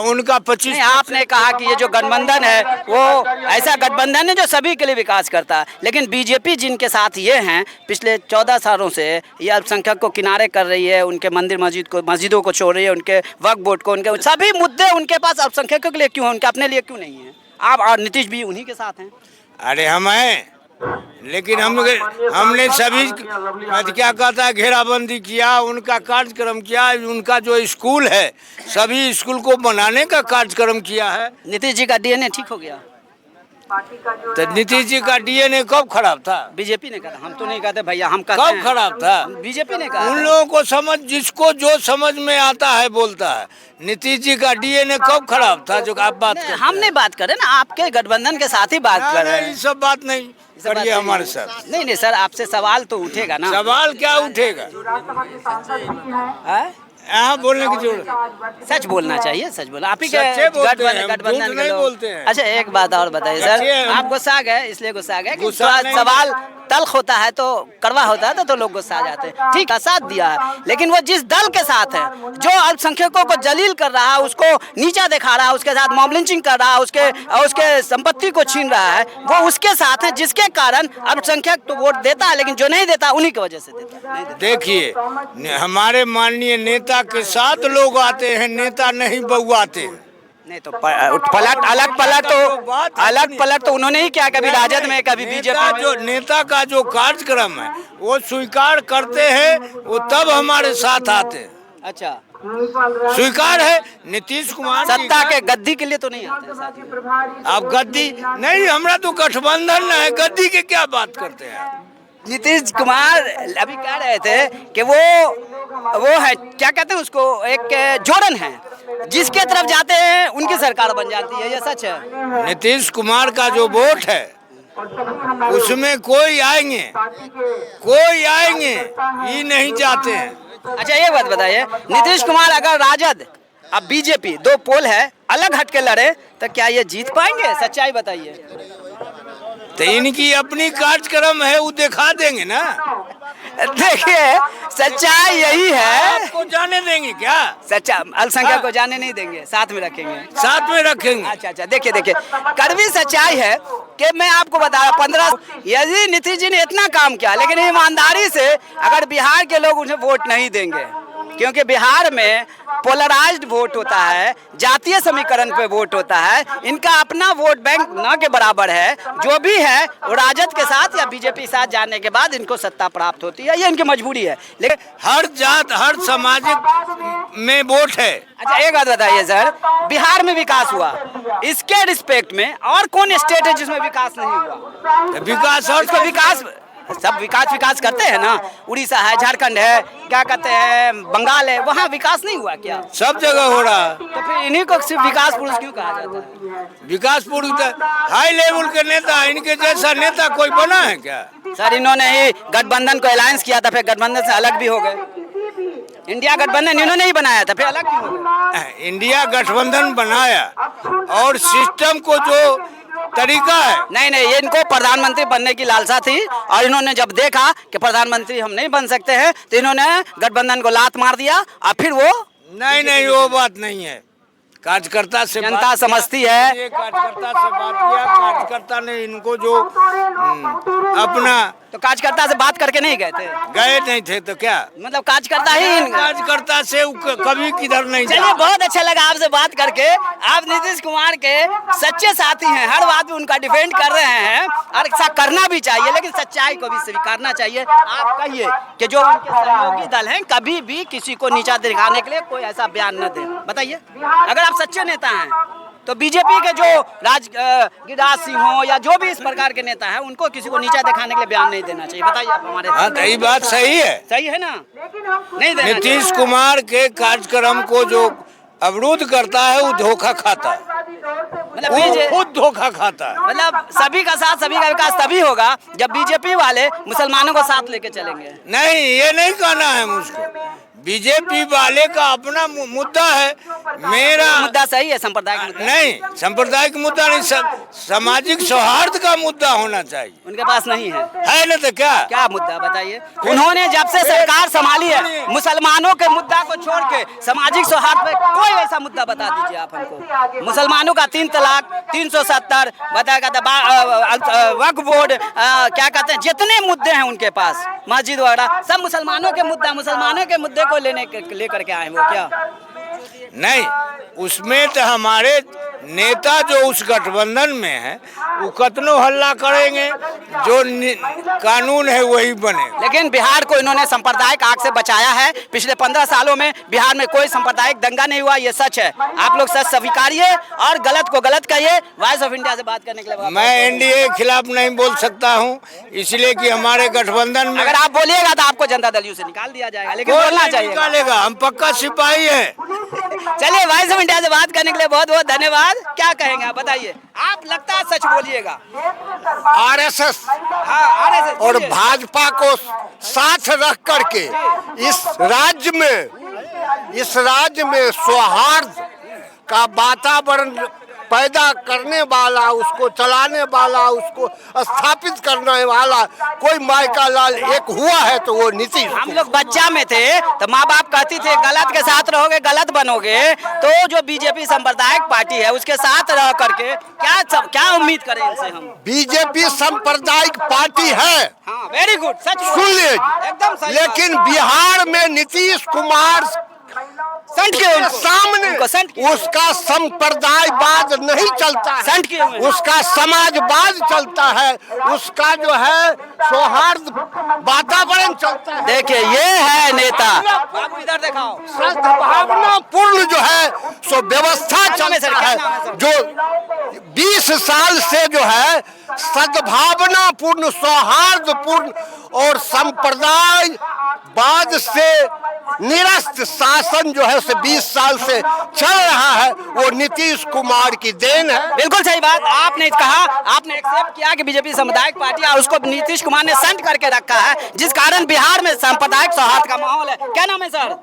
उनका 25। आपने कहा कि ये जो गठबंधन है वो ऐसा गठबंधन है जो सभी के लिए विकास करता है, लेकिन बीजेपी जिनके साथ ये हैं पिछले 14 सालों से ये अल्पसंख्यक को किनारे कर रही है, उनके मस्जिदों को छोड़ रही है, उनके वक्फ बोर्ड को, उनके सभी मुद्दे उनके पास अल्पसंख्यकों के लिए क्यों है, उनके अपने लिए क्यों नहीं है? आप और नीतीश भी उन्हीं के साथ हैं। अरे हम हैं, लेकिन हमने सभी क्या कहता है घेराबंदी किया, उनका कार्यक्रम किया, उनका जो स्कूल है सभी स्कूल को बनाने का कार्यक्रम किया है। नीतीश जी का डीएनए ठीक हो गया? तो नीतीश जी का डीएनए कब खराब था? बीजेपी ने कहा, हम तो नहीं कहते भैया, हम कहते कब खराब था? बीजेपी ने कहा। उन लोगों को समझ, जिसको जो समझ में आता है बोलता है। नीतीश जी का डीएनए कब खराब था जो आप बात कर? हम नहीं बात करें ना, आपके गठबंधन के साथ ही बात कर रहे हैं। ये सब बात नहीं करिए हमारे साथ। नहीं सर, आपसे सवाल तो उठेगा ना। सवाल क्या उठेगा? यहाँ बोलने की जरूरत, सच बोलना चाहिए, सच बोलना। आप ही के गठबंधन नहीं बोलते हैं। अच्छा एक बात और बताइए सर, आप गुस्सा आ गए, इसलिए गुस्सा आ गए, सवाल तल्ख होता है तो कड़वा होता है तो लोग गुस्सा आ जाते हैं। ठीक है, साथ दिया है, लेकिन वो जिस दल के साथ है जो अल्पसंख्यकों को जलील कर रहा है, उसको नीचा दिखा रहा है, उसके साथ मॉब लिंचिंग कर रहा है, उसके संपत्ति को छीन रहा है, वो उसके साथ है, जिसके कारण अल्पसंख्यक तो वोट देता है, लेकिन जो नहीं देता उन्हीं की वजह से देता है। देखिए, हमारे माननीय नेता के साथ लोग आते हैं, नेता नहीं बउआते। नहीं तो अलग पलट तो उन्होंने ही क्या, कभी राजद में कभी बीजेपी। जो नेता का जो कार्यक्रम है वो स्वीकार करते हैं, वो तब हमारे साथ आते हैं। अच्छा, स्वीकार है नीतीश कुमार सत्ता के गद्दी के लिए तो नहीं आते हैं। अब गद्दी नहीं, हमरा तो गठबंधन है, गद्दी के क्या बात करते हैं। नीतीश कुमार अभी कह रहे थे कि वो है, क्या कहते हैं उसको, एक जोड़न है, जिसके तरफ जाते हैं उनकी सरकार बन जाती है, ये सच है। नीतीश कुमार का जो वोट है उसमें कोई आएंगे ये नहीं चाहते हैं। अच्छा एक बात बताइए, नीतीश कुमार अगर राजद अब बीजेपी दो पोल है अलग हट के लड़े तो क्या ये जीत पाएंगे? सच्चाई बताइए। तो इनकी अपनी कार्यक्रम है, वो दिखा देंगे ना। देखिए सच्चाई यही है। आपको जाने देंगे क्या? सच्चा अल्पसंख्यक को जाने नहीं देंगे, साथ में रखेंगे। अच्छा देखिए कड़वी सच्चाई है कि मैं आपको बता रहा 15 यदि नीतीश जी ने इतना काम किया, लेकिन ईमानदारी से अगर बिहार के लोग उन्हें वोट नहीं देंगे, क्योंकि बिहार में पोलराइज्ड वोट होता है, जातीय समीकरण पे वोट होता है, इनका अपना वोट बैंक न के बराबर है। जो भी है वो राजद के साथ या बीजेपी के साथ जाने के बाद इनको सत्ता प्राप्त होती है, ये इनकी मजबूरी है। लेकिन हर जात हर सामाजिक में वोट है। अच्छा एक बात बताइए सर, बिहार में विकास हुआ, इसके रिस्पेक्ट में और कौन स्टेट है जिसमें विकास नहीं हुआ? विकास और इसको विकास सब विकास करते हैं ना। उड़ीसा है, झारखंड है, क्या कहते हैं बंगाल है, वहाँ विकास नहीं हुआ क्या? सब जगह हो रहा है। तो फिर इन्हीं को सिर्फ विकास पुरुष क्यों कहा जाता है? विकास पुरुष हाई लेवल के नेता, इनके जैसा नेता कोई बना है क्या? सर इन्होंने ही गठबंधन को अलायंस किया था, फिर गठबंधन से अलग भी हो गए। इंडिया गठबंधन इन्होंने ही बनाया था, फिर अलग क्यों हो गए? इंडिया गठबंधन बनाया और सिस्टम को जो तरीका है, नहीं ये इनको प्रधानमंत्री बनने की लालसा थी, और इन्होंने जब देखा कि प्रधानमंत्री हम नहीं बन सकते हैं तो इन्होंने गठबंधन को लात मार दिया, और फिर वो नहीं वो बात नहीं है। कार्यकर्ता से जनता समझती है। कार्यकर्ता से बात किया, कार्यकर्ता ने इनको जो अपना, तो कार्यकर्ता से बात करके नहीं गए थे? गए नहीं थे तो क्या मतलब, कार्यकर्ता से कभी किधर नहीं। चलिए बहुत अच्छा लगा आपसे बात करके। आप नीतीश कुमार के सच्चे साथी हैं, हर बात में उनका डिफेंड कर रहे हैं, और ऐसा करना भी चाहिए, लेकिन सच्चाई को भी स्वीकारना चाहिए। आप कहिए कि जो उनके सहयोगी दल हैं कभी भी किसी को नीचा दिखाने के लिए कोई ऐसा बयान न दे। बताइए, अगर आप सच्चे नेता हैं तो बीजेपी के जो गिरिराज सिंह हो या जो भी इस प्रकार के नेता हैं, उनको किसी को नीचा दिखाने के लिए बयान नहीं देना चाहिए। बताइए आप हमारे। हाँ तो ये बात सही है ना, नहीं देना। नीतीश कुमार के कार्यक्रम को जो अवरुद्ध करता है वो धोखा खाता है, मतलब खुद धोखा खाता है। मतलब सभी का साथ सभी का विकास तभी होगा जब बीजेपी वाले मुसलमानों को साथ लेके चलेंगे। नहीं ये नहीं कहना है मुझको, बीजेपी वाले का अपना मुद्दा है, मेरा मुद्दा सही है, सांप्रदायिक मुद्दा नहीं, सांप्रदायिक मुद्दा नहीं, सामाजिक सौहार्द का मुद्दा होना चाहिए। उनके पास नहीं है ना तो क्या मुद्दा बताइए? उन्होंने जब से सरकार संभाली है, मुसलमानों के मुद्दा को छोड़ के सामाजिक सौहार्द पे कोई ऐसा मुद्दा बता दीजिए आप हमको। मुसलमानों का 3 तलाक, 370 बताया, वक्फ बोर्ड, क्या कहते हैं, जितने मुद्दे हैं उनके पास, मस्जिद वगैरह, सब मुसलमानों के मुद्दे को लेकर के आए वो क्या? नहीं, उसमें तो हमारे नेता जो उस गठबंधन में है वो कतनो हल्ला करेंगे, जो कानून है वही बने। लेकिन बिहार को इन्होंने सांप्रदायिक आग से बचाया है। पिछले 15 सालों में बिहार में कोई सांप्रदायिक दंगा नहीं हुआ, ये सच है। आप लोग सच स्वीकारिए और गलत को गलत कहिए। वॉइस ऑफ इंडिया से बात करने के लिए मैं एनडीए के खिलाफ नहीं बोल सकता हूँ, इसलिए कि हमारे गठबंधन में अगर आप बोलिएगा तो आपको जनता दल यू से निकाल दिया जाएगा, लेकिन बोलना चाहिए। निकालेगा, हम पक्का सिपाही हैं। चलिए वॉइस ऑफ इंडिया से बात करने के लिए बहुत बहुत धन्यवाद। क्या कहेंगे आप बताइए? आप लगता है सच बोलिएगा। आरएसएस और भाजपा को साथ रख करके इस राज्य में सौहार्द का वातावरण पैदा करने वाला, उसको चलाने वाला, उसको स्थापित करने वाला कोई मायका लाल एक हुआ है तो वो नीतीश। हम लोग बच्चा में थे तो माँ बाप कहती थे गलत के साथ रहोगे गलत बनोगे, तो जो बीजेपी सांप्रदायिक पार्टी है उसके साथ रह करके क्या उम्मीद करें इनसे हम? बीजेपी सांप्रदायिक पार्टी है, हाँ वेरी गुड, सच सुन लीजिए, एकदम सही। लेकिन बिहार में नीतीश कुमार सामने उसका संप्रदायवाद नहीं चलता है, उसका समाजवाद चलता है, उसका जो है सौहार्द वातावरण चलता है। देखिए ये है नेता, इधर दिखाओ, सद्भावना पूर्ण जो है सो व्यवस्था चलता है, जो 20 साल से जो है सद्भावना पूर्ण, सौहार्द पूर्ण और संप्रदायवाद से निरस्त शासन जो है 20 साल से चल रहा है, वो नीतीश कुमार की देन है। बिल्कुल सही बात आपने कहा, आपने एक्सेप्ट किया कि बीजेपी सामुदायिक पार्टी और उसको नीतीश कुमार ने संट करके रखा है, जिस कारण बिहार में सांप्रदायिक सौहार्द का माहौल है। क्या नाम है सर?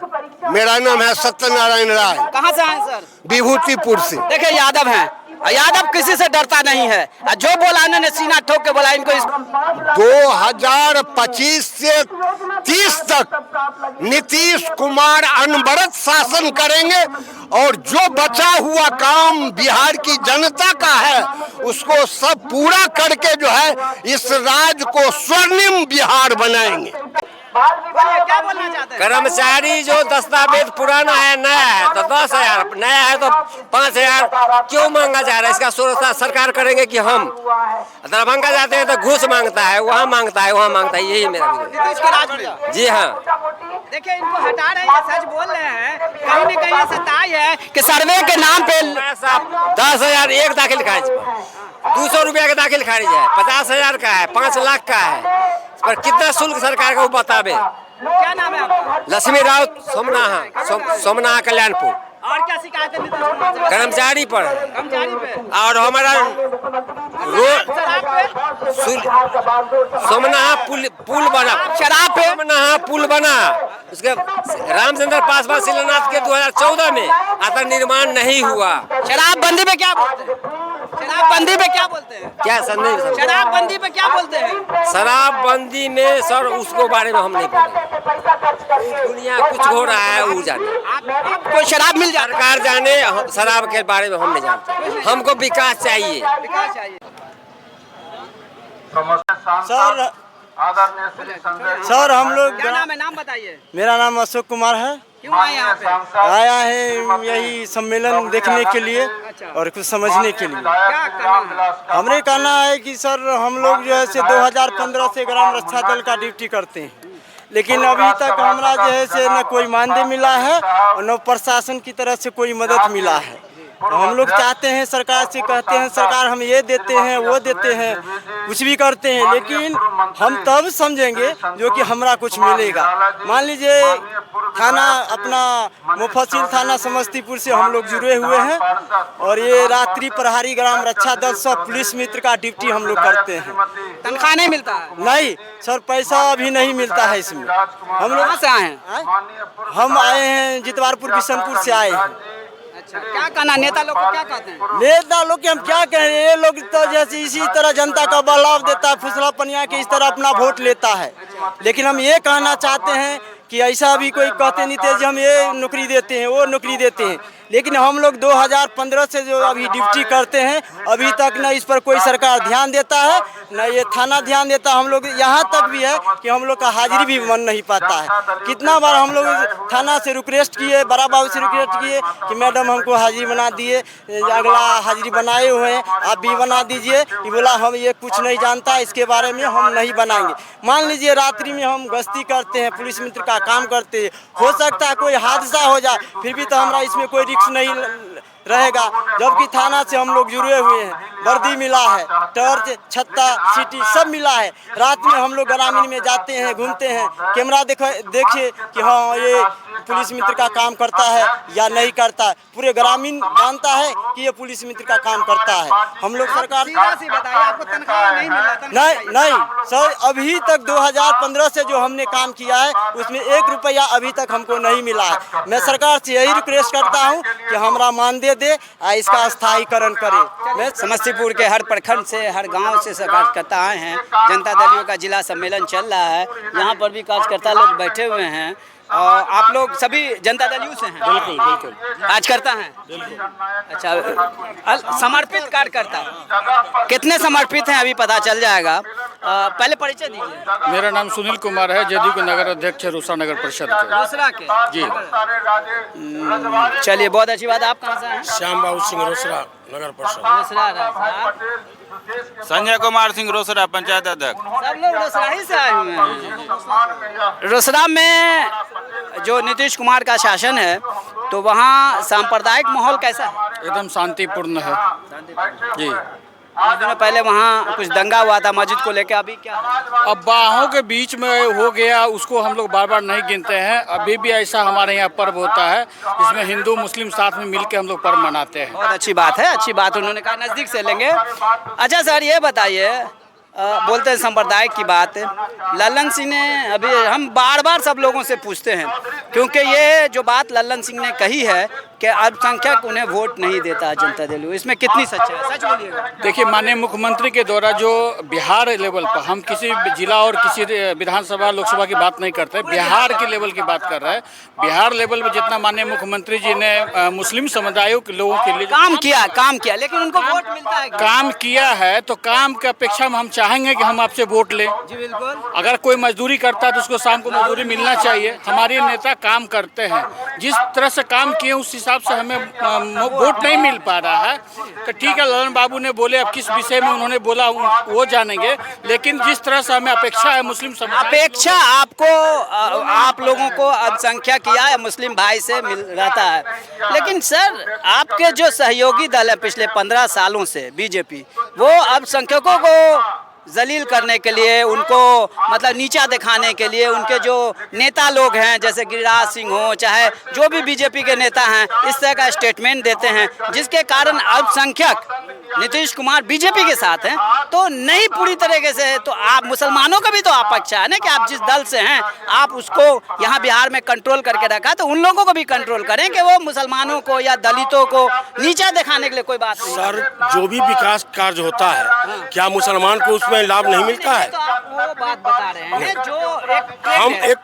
मेरा नाम है सत्यनारायण राय। कहाँ से आए सर? विभूतिपुर से। देखिए यादव हैं, यादव किसी से डरता नहीं है, जो बोला इन्होंने सीना ठोक के बोला इनको 2025 से 30 तक नीतीश कुमार अनवरत शासन करेंगे और जो बचा हुआ काम बिहार की जनता का है उसको सब पूरा करके जो है इस राज्य को स्वर्णिम बिहार बनाएंगे। क्या बोलना चाहते हैं? कर्मचारी जो दस्तावेज पुराना है नया है तो 10,000, नया है तो 5,000 क्यों मांगा जा रहा है? इसका सुरक्षा सरकार करेंगे कि हम? दरभंगा जाते हैं तो घूस मांगता है, वहाँ मांगता है, वहाँ मांगता है, यही मेरा विरोध। जी हाँ, देखिए इनको हटा रहे हैं, सच बोल रहे हैं, कहीं न कहीं ऐसा तय है कि सर्वे के नाम पे 10,000 एक दाखिल खारिज पर, 200 रुपया का दाखिल खारिज है, 50,000 का है, 5 लाख का है, पर कितना शुल्क सरकार को बतावे। क्या नाम है आपका? लक्ष्मी राउत, सोमनाहा कल्याणपुर। और क्या शिकायतें नीतीश कुमार से? कर्मचारी पर, कर्मचारी पे और हमारा सोमनाहा पुल बना, शराब पे सोमनाहा पुल बना, उसके रामचंद्र पासवान शिलान्यास के 2014 में आता निर्माण नहीं हुआ। शराबबंदी पे क्या बोलते हैं? शराबबंदी पे क्या बोलते हैं? क्या संदेश? शराबबंदी पे क्या बोलते हैं? शराबबंदी में सर उसको बारे में हम नहीं बोले, दुनिया कुछ हो रहा है वो जाने, आपको शराब मिल जाती है, सरकार जाने, शराब के बारे में हम नहीं जानते, हमको विकास चाहिए। सर हम लोग, क्या नाम है? नाम बताइए। मेरा नाम अशोक कुमार है। क्यों आए यहाँ पे? आया है यही सम्मेलन देखने के लिए और कुछ समझने के लिए। क्या कहना है? हमने कहना है कि सर हम लोग जो है 2015 से ग्राम रक्षा दल का ड्यूटी करते हैं, लेकिन अभी तक हमारा जो है से न कोई मानदेय मिला है और न प्रशासन की तरफ से कोई मदद मिला है। तो हम लोग चाहते हैं, सरकार से कहते हैं, सरकार हम ये देते हैं वो देते हैं, कुछ भी करते हैं, लेकिन हम तब समझेंगे जो कि हमरा कुछ मिलेगा। मान लीजिए थाना अपना मुफस्सिल थाना समस्तीपुर से हम लोग जुड़े हुए हैं और ये रात्रि प्रहरी ग्राम रक्षा दल सब पुलिस मित्र का ड्यूटी हम लोग करते हैं। तनख्वाह नहीं मिलता है? नहीं सर, पैसा अभी नहीं मिलता है इसमें। हम लोग कहाँ से आए हैं? हम आए हैं जितवारपुर बिशनपुर से आए हैं। अच्छा, क्या कहना नेता लोग को? क्या कहते हैं नेता लोग के? हम क्या कहें, ये लोग तो जैसे इसी तरह जनता का बहलाव देता है, फुसला पनिया के इस तरह अपना वोट लेता है। लेकिन हम ये कहना चाहते हैं कि ऐसा भी कोई कहते नहीं थे जो हम ये नौकरी देते हैं वो नौकरी देते हैं, लेकिन हम लोग 2015 से जो अभी ड्यूटी करते हैं अभी तक न इस पर कोई सरकार ध्यान देता है न ये थाना ध्यान देता। हम लोग यहाँ तक भी है कि हम लोग का हाजिरी भी मन नहीं पाता है। कितना बार हम लोग थाना से रिक्वेस्ट किए, बड़ा बाबू से रिक्वेस्ट किए कि मैडम हमको हाजिरी बना दिए, अगला हाजिरी बनाए हुए हैं आप भी बना दीजिए। ये बोला हम ये कुछ नहीं जानता, इसके बारे में हम नहीं बनाएंगे। मान लीजिए रात्रि में हम गश्ती करते हैं, पुलिस मित्र का काम करते हैं, हो सकता है कोई हादसा हो जाए, फिर भी तो हमारा इसमें कोई रिस्क नहीं रहेगा, जबकि थाना से हम लोग जुड़े हुए हैं, वर्दी मिला है, टॉर्च, छत्ता, सीटी सब मिला है। रात में हम लोग ग्रामीण में जाते हैं, घूमते हैं, कैमरा देखिए कि हाँ ये पुलिस मित्र का काम करता है या नहीं करता है। पूरे ग्रामीण जानता है कि ये पुलिस मित्र का काम करता है। हम लोग सरकार आपको तनख्वाह नहीं मिल रहा? नहीं सर, अभी तक 2015 से जो हमने काम किया है उसमें 1 रुपया अभी तक हमको नहीं मिला है। मैं सरकार से यही रिक्वेस्ट करता हूँ कि हमारा मानदेय दे, इसका स्थायीकरण करे। मैं समस्तीपुर के हर प्रखंड से, हर गांव से कार्यकर्ता आए हैं। जनता दलियों का जिला सम्मेलन चल रहा है, यहाँ पर भी कार्यकर्ता लोग बैठे हुए हैं। और आप लोग सभी जनता दल यू से हैं? बिल्कुल बिल्कुल कार्यकर्ता हैं? अच्छा, समर्पित कार्यकर्ता कितने समर्पित हैं अभी पता चल जाएगा। पहले परिचय दीजिए। मेरा नाम सुनील कुमार है, जदयू के नगर अध्यक्ष है रोसड़ा नगर परिषद के। रोसड़ा के? जी। चलिए, बहुत अच्छी बात। आप कहाँ से हैं? श्याम बाबू सिंह रोसड़ा नगर परिषद। संजय कुमार सिंह रोसड़ा पंचायत अध्यक्ष। सब लोग रोसड़ा ही से आए हुए हैं। रोसड़ा में जो नीतीश कुमार का शासन है तो वहाँ सांप्रदायिक माहौल कैसा है? एकदम शांतिपूर्ण है जी। कुछ दिनों पहले वहाँ कुछ दंगा हुआ था मस्जिद को लेकर, अभी क्या? अब बाहों के बीच में हो गया, उसको हम लोग बार बार नहीं गिनते हैं। अभी भी ऐसा हमारे यहाँ पर्व होता है जिसमें हिंदू मुस्लिम साथ में मिलकर हम लोग पर्व मनाते हैं। बहुत अच्छी बात है, अच्छी बात उन्होंने कहा, नज़दीक से लेंगे। अच्छा सर, ये बताइए, बोलते हैं संप्रदाय की बात, लल्लन सिंह ने, अभी हम बार बार सब लोगों से पूछते हैं क्योंकि ये जो बात लल्लन सिंह ने कही है कि अल्पसंख्यक उन्हें वोट नहीं देता जनता दल, इसमें कितनी सच है? सच बोलिएगा। देखिए, माननीय मुख्यमंत्री के द्वारा जो बिहार लेवल पर, हम किसी जिला और किसी विधानसभा लोकसभा की बात नहीं करते, बिहार के लेवल की बात कर रहे हैं। बिहार लेवल पर जितना माननीय मुख्यमंत्री जी ने मुस्लिम समुदायों के लोगों के लिए काम किया, लेकिन उनको वोट मिलता है? काम किया है तो काम की अपेक्षा में हम चाहेंगे कि हम आपसे वोट लें। जी बिल्कुल। अगर कोई मजदूरी करता है तो उसको शाम को मजदूरी मिलना चाहिए। हमारे नेता काम करते हैं, जिस तरह से काम किए उस हिसाब से हमें वोट नहीं मिल पा रहा है। तो ठीक है, ललन बाबू ने बोले, अब किस विषय में उन्होंने बोला वो जानेंगे, लेकिन जिस तरह से हमें अपेक्षा है मुस्लिम समुदाय, अपेक्षा आपको, आप लोगों को अल्पसंख्यक या मुस्लिम भाई से मिल रहता है, लेकिन सर आपके जो सहयोगी दल है पिछले 15 सालों से बीजेपी, वो अल्पसंख्यकों को जलील करने के लिए, उनको मतलब नीचा दिखाने के लिए, उनके जो नेता लोग हैं जैसे गिरिराज सिंह हो, चाहे जो भी बीजेपी के नेता हैं, इस तरह का स्टेटमेंट देते हैं जिसके कारण अल्पसंख्यक नीतीश कुमार बीजेपी के साथ हैं तो नहीं पूरी तरीके से। तो आप मुसलमानों का भी तो अपेक्षा है ना कि आप जिस दल से हैं आप उसको यहाँ बिहार में कंट्रोल करके रखा, तो उन लोगों को भी कंट्रोल करें कि वो मुसलमानों को या दलितों को नीचा दिखाने के लिए कोई बात नहीं। सर, जो भी विकास कार्य होता है, क्या मुसलमान को उसमें लाभ नहीं मिलता है? तो आप वो बात बता रहे हैं जो हम एक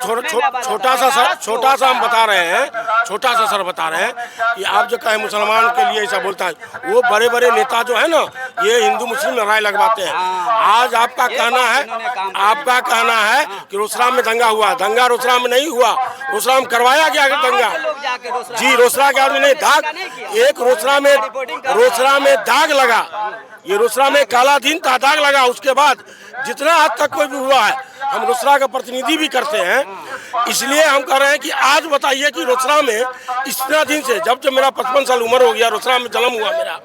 छोटा सा हम बता रहे हैं, छोटा सा सर बता रहे हैं कि आप जो कहे मुसलमान के लिए ऐसा बोलता है, वो बड़े बड़े नेता जो है ना, ये हिंदू मुस्लिम लड़ाई लगवाते हैं। आज आपका कहना है कि रोसड़ा में दंगा हुआ, दंगा रोसड़ा में नहीं हुआ, रोसड़ा में करवाया गया दंगा। जी, रोसड़ा के आदमी नहीं, दाग एक रोसड़ा में दाग लगा, ये रोसड़ा में काला दिन था, दाग लगा। उसके बाद जितना आज तक कोई भी हुआ है, हम रोसड़ा का प्रतिनिधि भी करते हैं, इसलिए हम कह रहे हैं कि आज बताइए कि रोसड़ा में इतना दिन से, जब मेरा 55 साल उम्र हो गया, रोसड़ा में जन्म हुआ मेरा,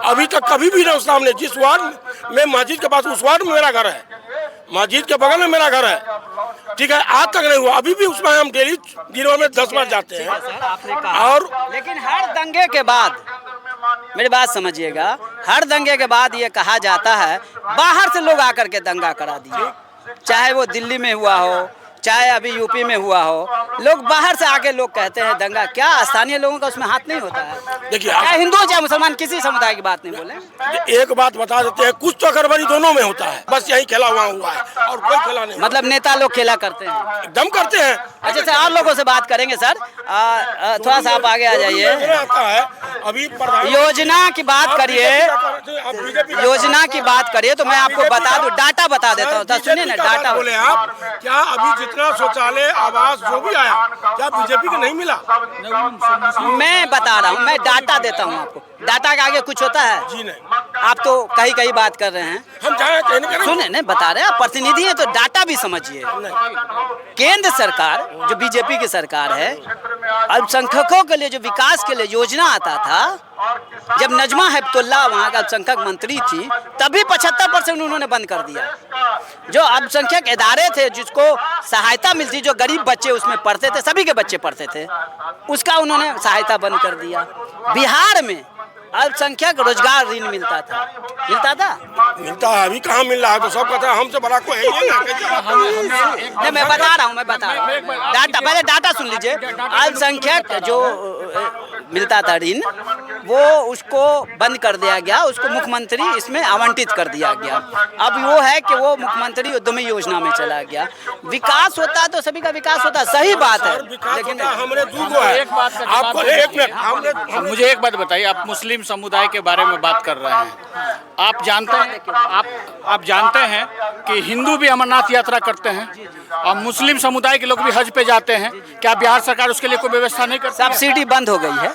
अभी तक कभी भी रोसड़ा में, जिस वार्ड में मस्जिद के पास, उस वार्ड में मेरा घर है, मस्जिद के बगल में मेरा घर है, ठीक है, आज तक नहीं हुआ। अभी भी उसमें हम डेली दिनों में 10 बार जाते हैं। और लेकिन हर दंगे के बाद, मेरी बात समझिएगा, हर दंगे के बाद ये कहा जाता है बाहर से लोग आकर के दंगा करा दिए, चाहे वो दिल्ली में हुआ हो, चाहे अभी यूपी में हुआ हो, लोग बाहर से आके लोग कहते हैं दंगा। क्या स्थानीय लोगों का उसमें हाथ नहीं होता है? देखिए, चाहे हिंदू चाहे मुसलमान, किसी समुदाय की बात नहीं बोले। एक बात बता देते हैं, कुछ तो गड़बड़ी दोनों में होता है, बस यही खेला हुआ है और कोई खेला नहीं। मतलब नेता लोग खेला करते हैं, एकदम करते हैं। अच्छा सर, और लोगों से बात करेंगे सर, थोड़ा सा आप आगे आ जाइए। अभी योजना की बात करिए, योजना की बात करिए तो मैं आपको बता दूं, डाटा बता देता हूँ, सुनिए ना, डाटा बोले आप, क्या अभी जितना शौचालय आवास जो भी आया, क्या बीजेपी को नहीं मिला? मैं बता रहा हूँ, मैं डाटा देता हूँ आपको, डाटा के आगे कुछ होता है? जी नहीं। आप तो कहीं बात कर रहे हैं, हम सुने नहीं, बता रहे हैं, आप प्रतिनिधि हैं तो डाटा भी समझिए। केंद्र सरकार जो बीजेपी की सरकार है, अल्पसंख्यकों के लिए जो विकास के लिए योजना आता था, जब नजमा हेपतुल्ला वहाँ का अल्पसंख्यक मंत्री थी, तभी 75% उन्होंने बंद कर दिया। जो अल्पसंख्यक इदारे थे जिसको सहायता मिलती, जो गरीब बच्चे उसमें पढ़ते थे, सभी के बच्चे पढ़ते थे, उसका उन्होंने सहायता बंद कर दिया। बिहार में अल्पसंख्यक रोजगार ऋण मिलता था, मिलता है, अभी कहाँ मिल रहा है? तो सब कहते हैं हमसे बड़ा कोई है ही नहीं। मैं बता रहा हूँ, डाटा, पहले डाटा सुन लीजिए। अल्पसंख्यक जो मिलता था ऋण, वो उसको बंद कर दिया गया, उसको मुख्यमंत्री इसमें आवंटित कर दिया गया। अब वो है कि वो मुख्यमंत्री उद्यमी योजना में चला गया। विकास होता तो सभी का विकास होता, सही बात है, लेकिन मुझे एक बात बताइए, आप मुस्लिम समुदाय के बारे में बात कर रहे हैं, आप जानते हैं कि हिंदू भी अमरनाथ यात्रा करते हैं और मुस्लिम समुदाय के लोग भी हज पे जाते हैं। क्या बिहार सरकार उसके लिए कोई व्यवस्था नहीं करती? सब्सिडी बंद हो गई है,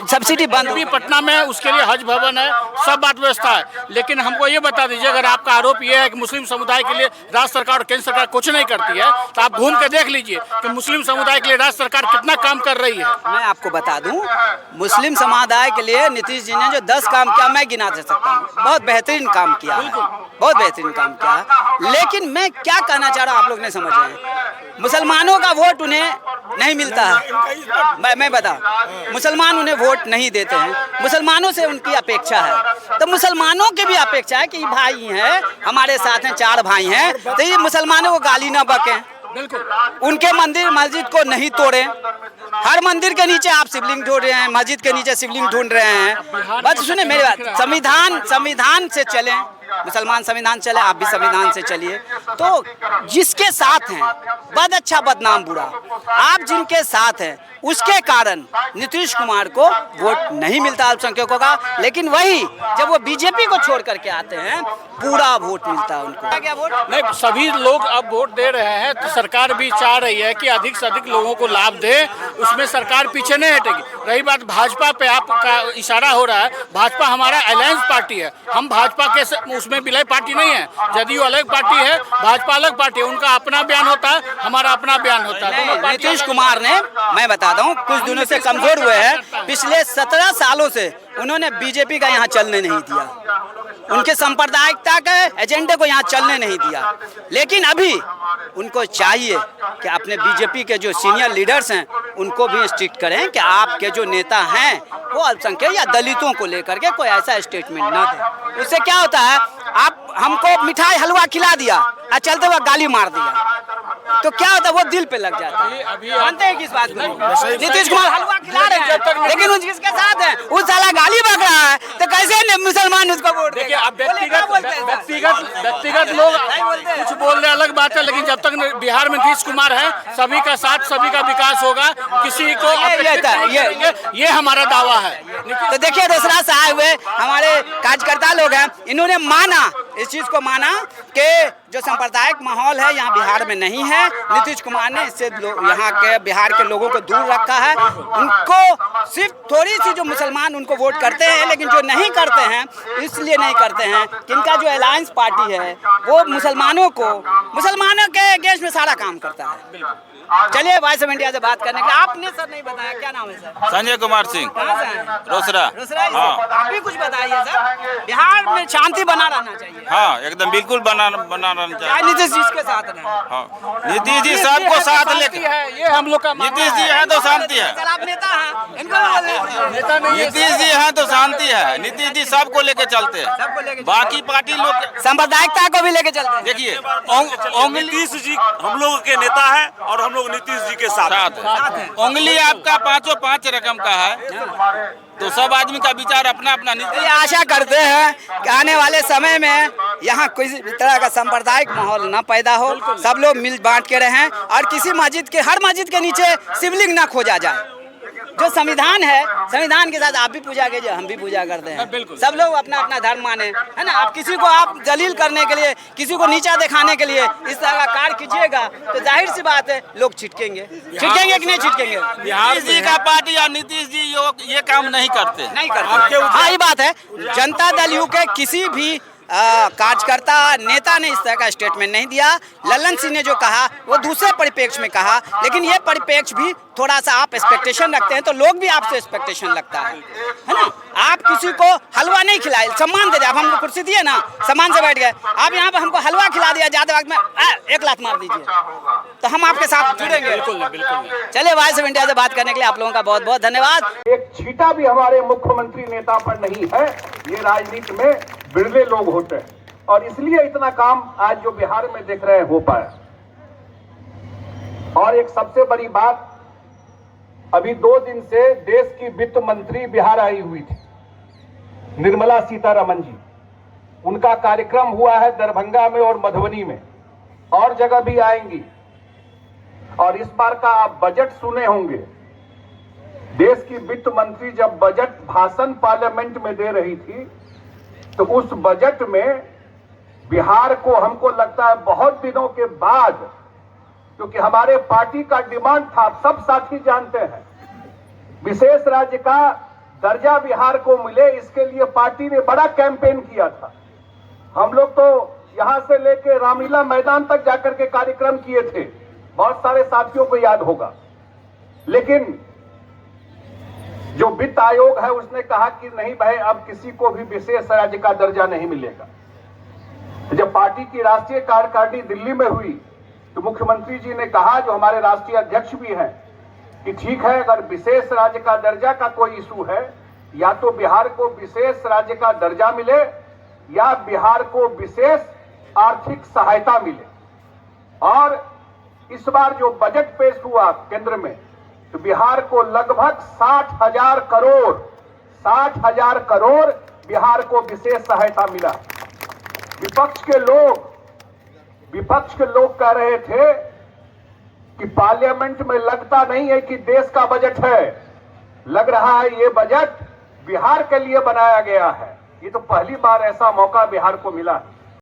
सब्सिडी बंद भी पटना में उसके लिए हज भवन है, सब बात व्यवस्था है। लेकिन हमको ये बता दीजिए, अगर आपका आरोप ये है कि मुस्लिम समुदाय के लिए राज्य सरकार और केंद्र सरकार कुछ नहीं करती है, तो आप घूम के देख लीजिए कि मुस्लिम समुदाय के लिए राज्य सरकार कितना काम कर रही है। मैं आपको बता दूं, मुस्लिम समुदाय के लिए नीतीश जी ने जो 10 काम किया, मैं गिना दे सकता हूँ, बहुत बेहतरीन काम किया है, बहुत बेहतरीन काम किया है। लेकिन मैं क्या कहना चाह रहा हूँ, आप लोग नहीं समझ रहे हैं। मुसलमानों का वोट उन्हें नहीं मिलता है, मैं बता, मुसलमान उन्हें वोट नहीं देते हैं, मुसलमानों से उनकी अपेक्षा है। तो मुसलमानों की भी अपेक्षा है कि भाई हैं हमारे साथ हैं, 4 भाई हैं, तो ये मुसलमानों को गाली ना बकें, उनके मंदिर मस्जिद को नहीं तोड़ें। हर मंदिर के नीचे आप शिवलिंग ढूंढ रहे हैं, मस्जिद के नीचे शिवलिंग ढूंढ रहे हैं। बस सुने मेरी बात, संविधान से चलें, मुसलमान संविधान चले, आप भी संविधान से चलिए। तो जिसके साथ हैं, बद अच्छा बदनाम बुरा, आप जिनके साथ हैं उसके कारण नीतीश कुमार को वोट नहीं मिलता अल्पसंख्यकों का। लेकिन वही जब वो बीजेपी को छोड़ करके आते हैं, पूरा वोट मिलता है उनको। क्या वोट नहीं, सभी लोग अब वोट दे रहे हैं, तो सरकार भी चाह रही है कि अधिक से अधिक लोगों को लाभ दे, उसमें सरकार पीछे नहीं हटेगी। रही बात भाजपा पे आपका इशारा हो रहा है, भाजपा हमारा अलायंस पार्टी है, हम भाजपा के उसमें विलय पार्टी नहीं है। जदयू अलग पार्टी है, भाजपा अलग पार्टी है, उनका अपना बयान होता है, हमारा अपना बयान होता है। नीतीश कुमार ने, मैं बताता हूँ, कुछ दिनों से कमजोर हुए हैं। पिछले 17 सालों से उन्होंने बीजेपी का यहाँ चलने नहीं दिया, उनके सांप्रदायिकता के एजेंडे को यहाँ चलने नहीं दिया। लेकिन अभी उनको चाहिए कि अपने बीजेपी के जो सीनियर लीडर्स हैं उनको भी स्ट्रिक्ट करें कि आपके जो नेता हैं वो अल्पसंख्यक या दलितों को लेकर के कोई ऐसा स्टेटमेंट ना दें। उससे क्या होता है, आप हमको मिठाई हलवा खिला दिया और चलते हुए गाली मार दिया, तो क्या होता है, वो दिल पे लग जाता है। मानते हैं किस बात को? नीतीश कुमार हलवा खिला रहे हैं, लेकिन उसके साथ है उस साला गाली बक रहा है, तो कैसे मुसलमान उसको वोट देंगे? अब व्यक्तिगत लोग कुछ बोल रहे अलग बात है, लेकिन जब तक बिहार में नीतीश कुमार है, सभी का साथ, सभी का विकास होगा, किसी को ये हमारा दावा है। तो देखिए, रोसड़ा से आए हुए हमारे कार्यकर्ता लोग हैं, इन्होंने माना, इस चीज को माना कि जो सांप्रदायिक माहौल है यहाँ बिहार में नहीं है। नीतीश कुमार ने इससे यहाँ के बिहार के लोगों को दूर रखा है। उनको सिर्फ थोड़ी सी जो मुसलमान उनको वोट करते हैं, लेकिन जो नहीं करते हैं इसलिए नहीं करते हैं कि इनका जो अलायंस पार्टी है वो मुसलमानों के अगेंस्ट में सारा काम करता है। चलिए वॉइस ऑफ इंडिया से बात करने के लिए, आपने सर नहीं बताया, क्या नाम है सर? संजय कुमार सिंह, रोसड़ा। आप भी कुछ बताइए सर, बिहार में शांति बना रहना चाहिए। हाँ, एकदम बिल्कुल बना रहना चाहिए। नीतीश जी के साथ रहे। हाँ, नीतीश जी सबको साथ लेके, ये हम लोग का नीतीश जी है तो शांति है। आप नेता हैं, इनको नेता नहीं, नीतीश जी है तो शांति है। नीतीश जी सबको लेके चलते हैं, बाकी पार्टी लोग सांप्रदायिकता को भी लेके चलते हैं। देखिए, नीतीश जी हम लोगों के नेता है और हम लोग नीतीश जी के साथ है। उंगली आपका 5 रकम का है, तो सब आदमी का विचार अपना अपना। ये आशा करते हैं कि आने वाले समय में यहाँ किसी तरह का सांप्रदायिक माहौल न पैदा हो, सब लोग मिल बांट के रहें और किसी हर मस्जिद के नीचे शिवलिंग न खोजा जाए। जो संविधान है, संविधान के साथ आप भी पूजा कीजिए, हम भी पूजा करते हैं, सब लोग अपना अपना धर्म माने, है ना। आप किसी को आप जलील करने के लिए, किसी को नीचा दिखाने के लिए इस तरह का कार्य कीजिएगा तो जाहिर सी बात है लोग छिटकेंगे कि नहीं छिटकेंगे? नीतीश जी का पार्टी और नीतीश जी ये काम नहीं करते। हाँ, ये बात है। जनता दल यू के किसी भी कार्यकर्ता नेता ने इस तरह का स्टेटमेंट नहीं दिया। लल्लन सिंह ने जो कहा वो दूसरे परिप्रेक्ष्य में कहा, लेकिन ये परिप्रेक्ष्य भी थोड़ा सा आप एक्सपेक्टेशन रखते हैं तो लोग भी आपसे एक्सपेक्टेशन लगता है ना। आप किसी को हलवा नहीं खिलाए, सम्मान दे दिया, आप हमको कुर्सी दिए ना, सम्मान से बैठ गए, आप यहाँ पे हमको हलवा खिला दिया, जाते वक्त में 1 लात मार दीजिए तो हम आपके साथ जुड़ेंगे। बिल्कुल। चलिए वॉइस ऑफ इंडिया से बात करने के लिए आप लोगों का बहुत बहुत धन्यवाद। एक छींटा भी हमारे मुख्यमंत्री नेता पर नहीं है। ये राजनीति में बिरले लोग होते हैं और इसलिए इतना काम आज जो बिहार में देख रहे हैं हो पाया। और एक सबसे बड़ी बात अभी 2 दिन से देश की वित्त मंत्री बिहार आई हुई थी, निर्मला सीतारमण जी। उनका कार्यक्रम हुआ है दरभंगा में और मधुबनी में, और जगह भी आएंगी। और इस बार का आप बजट सुने होंगे, देश की वित्त मंत्री जब बजट भाषण पार्लियामेंट में दे रही थी तो उस बजट में बिहार को, हमको लगता है बहुत दिनों के बाद, क्योंकि हमारे पार्टी का डिमांड था, सब साथी जानते हैं, विशेष राज्य का दर्जा बिहार को मिले, इसके लिए पार्टी ने बड़ा कैंपेन किया था। हम लोग तो यहां से लेके रामलीला मैदान तक जाकर के कार्यक्रम किए थे, बहुत सारे साथियों को याद होगा। लेकिन जो वित्त आयोग है उसने कहा कि नहीं भाई, अब किसी को भी विशेष राज्य का दर्जा नहीं मिलेगा। तो जब पार्टी की राष्ट्रीय कार्यकारिणी दिल्ली में हुई तो मुख्यमंत्री जी ने कहा, जो हमारे राष्ट्रीय अध्यक्ष भी हैं, कि ठीक है, अगर विशेष राज्य का दर्जा का कोई इशू है, या तो बिहार को विशेष राज्य का दर्जा मिले या बिहार को विशेष आर्थिक सहायता मिले। और इस बार जो बजट पेश हुआ केंद्र में, तो बिहार को लगभग 60,000 करोड़ बिहार को विशेष सहायता मिला। विपक्ष के लोग कह रहे थे कि पार्लियामेंट में लगता नहीं है कि देश का बजट है, लग रहा है ये बजट बिहार के लिए बनाया गया है। ये तो पहली बार ऐसा मौका बिहार को मिला।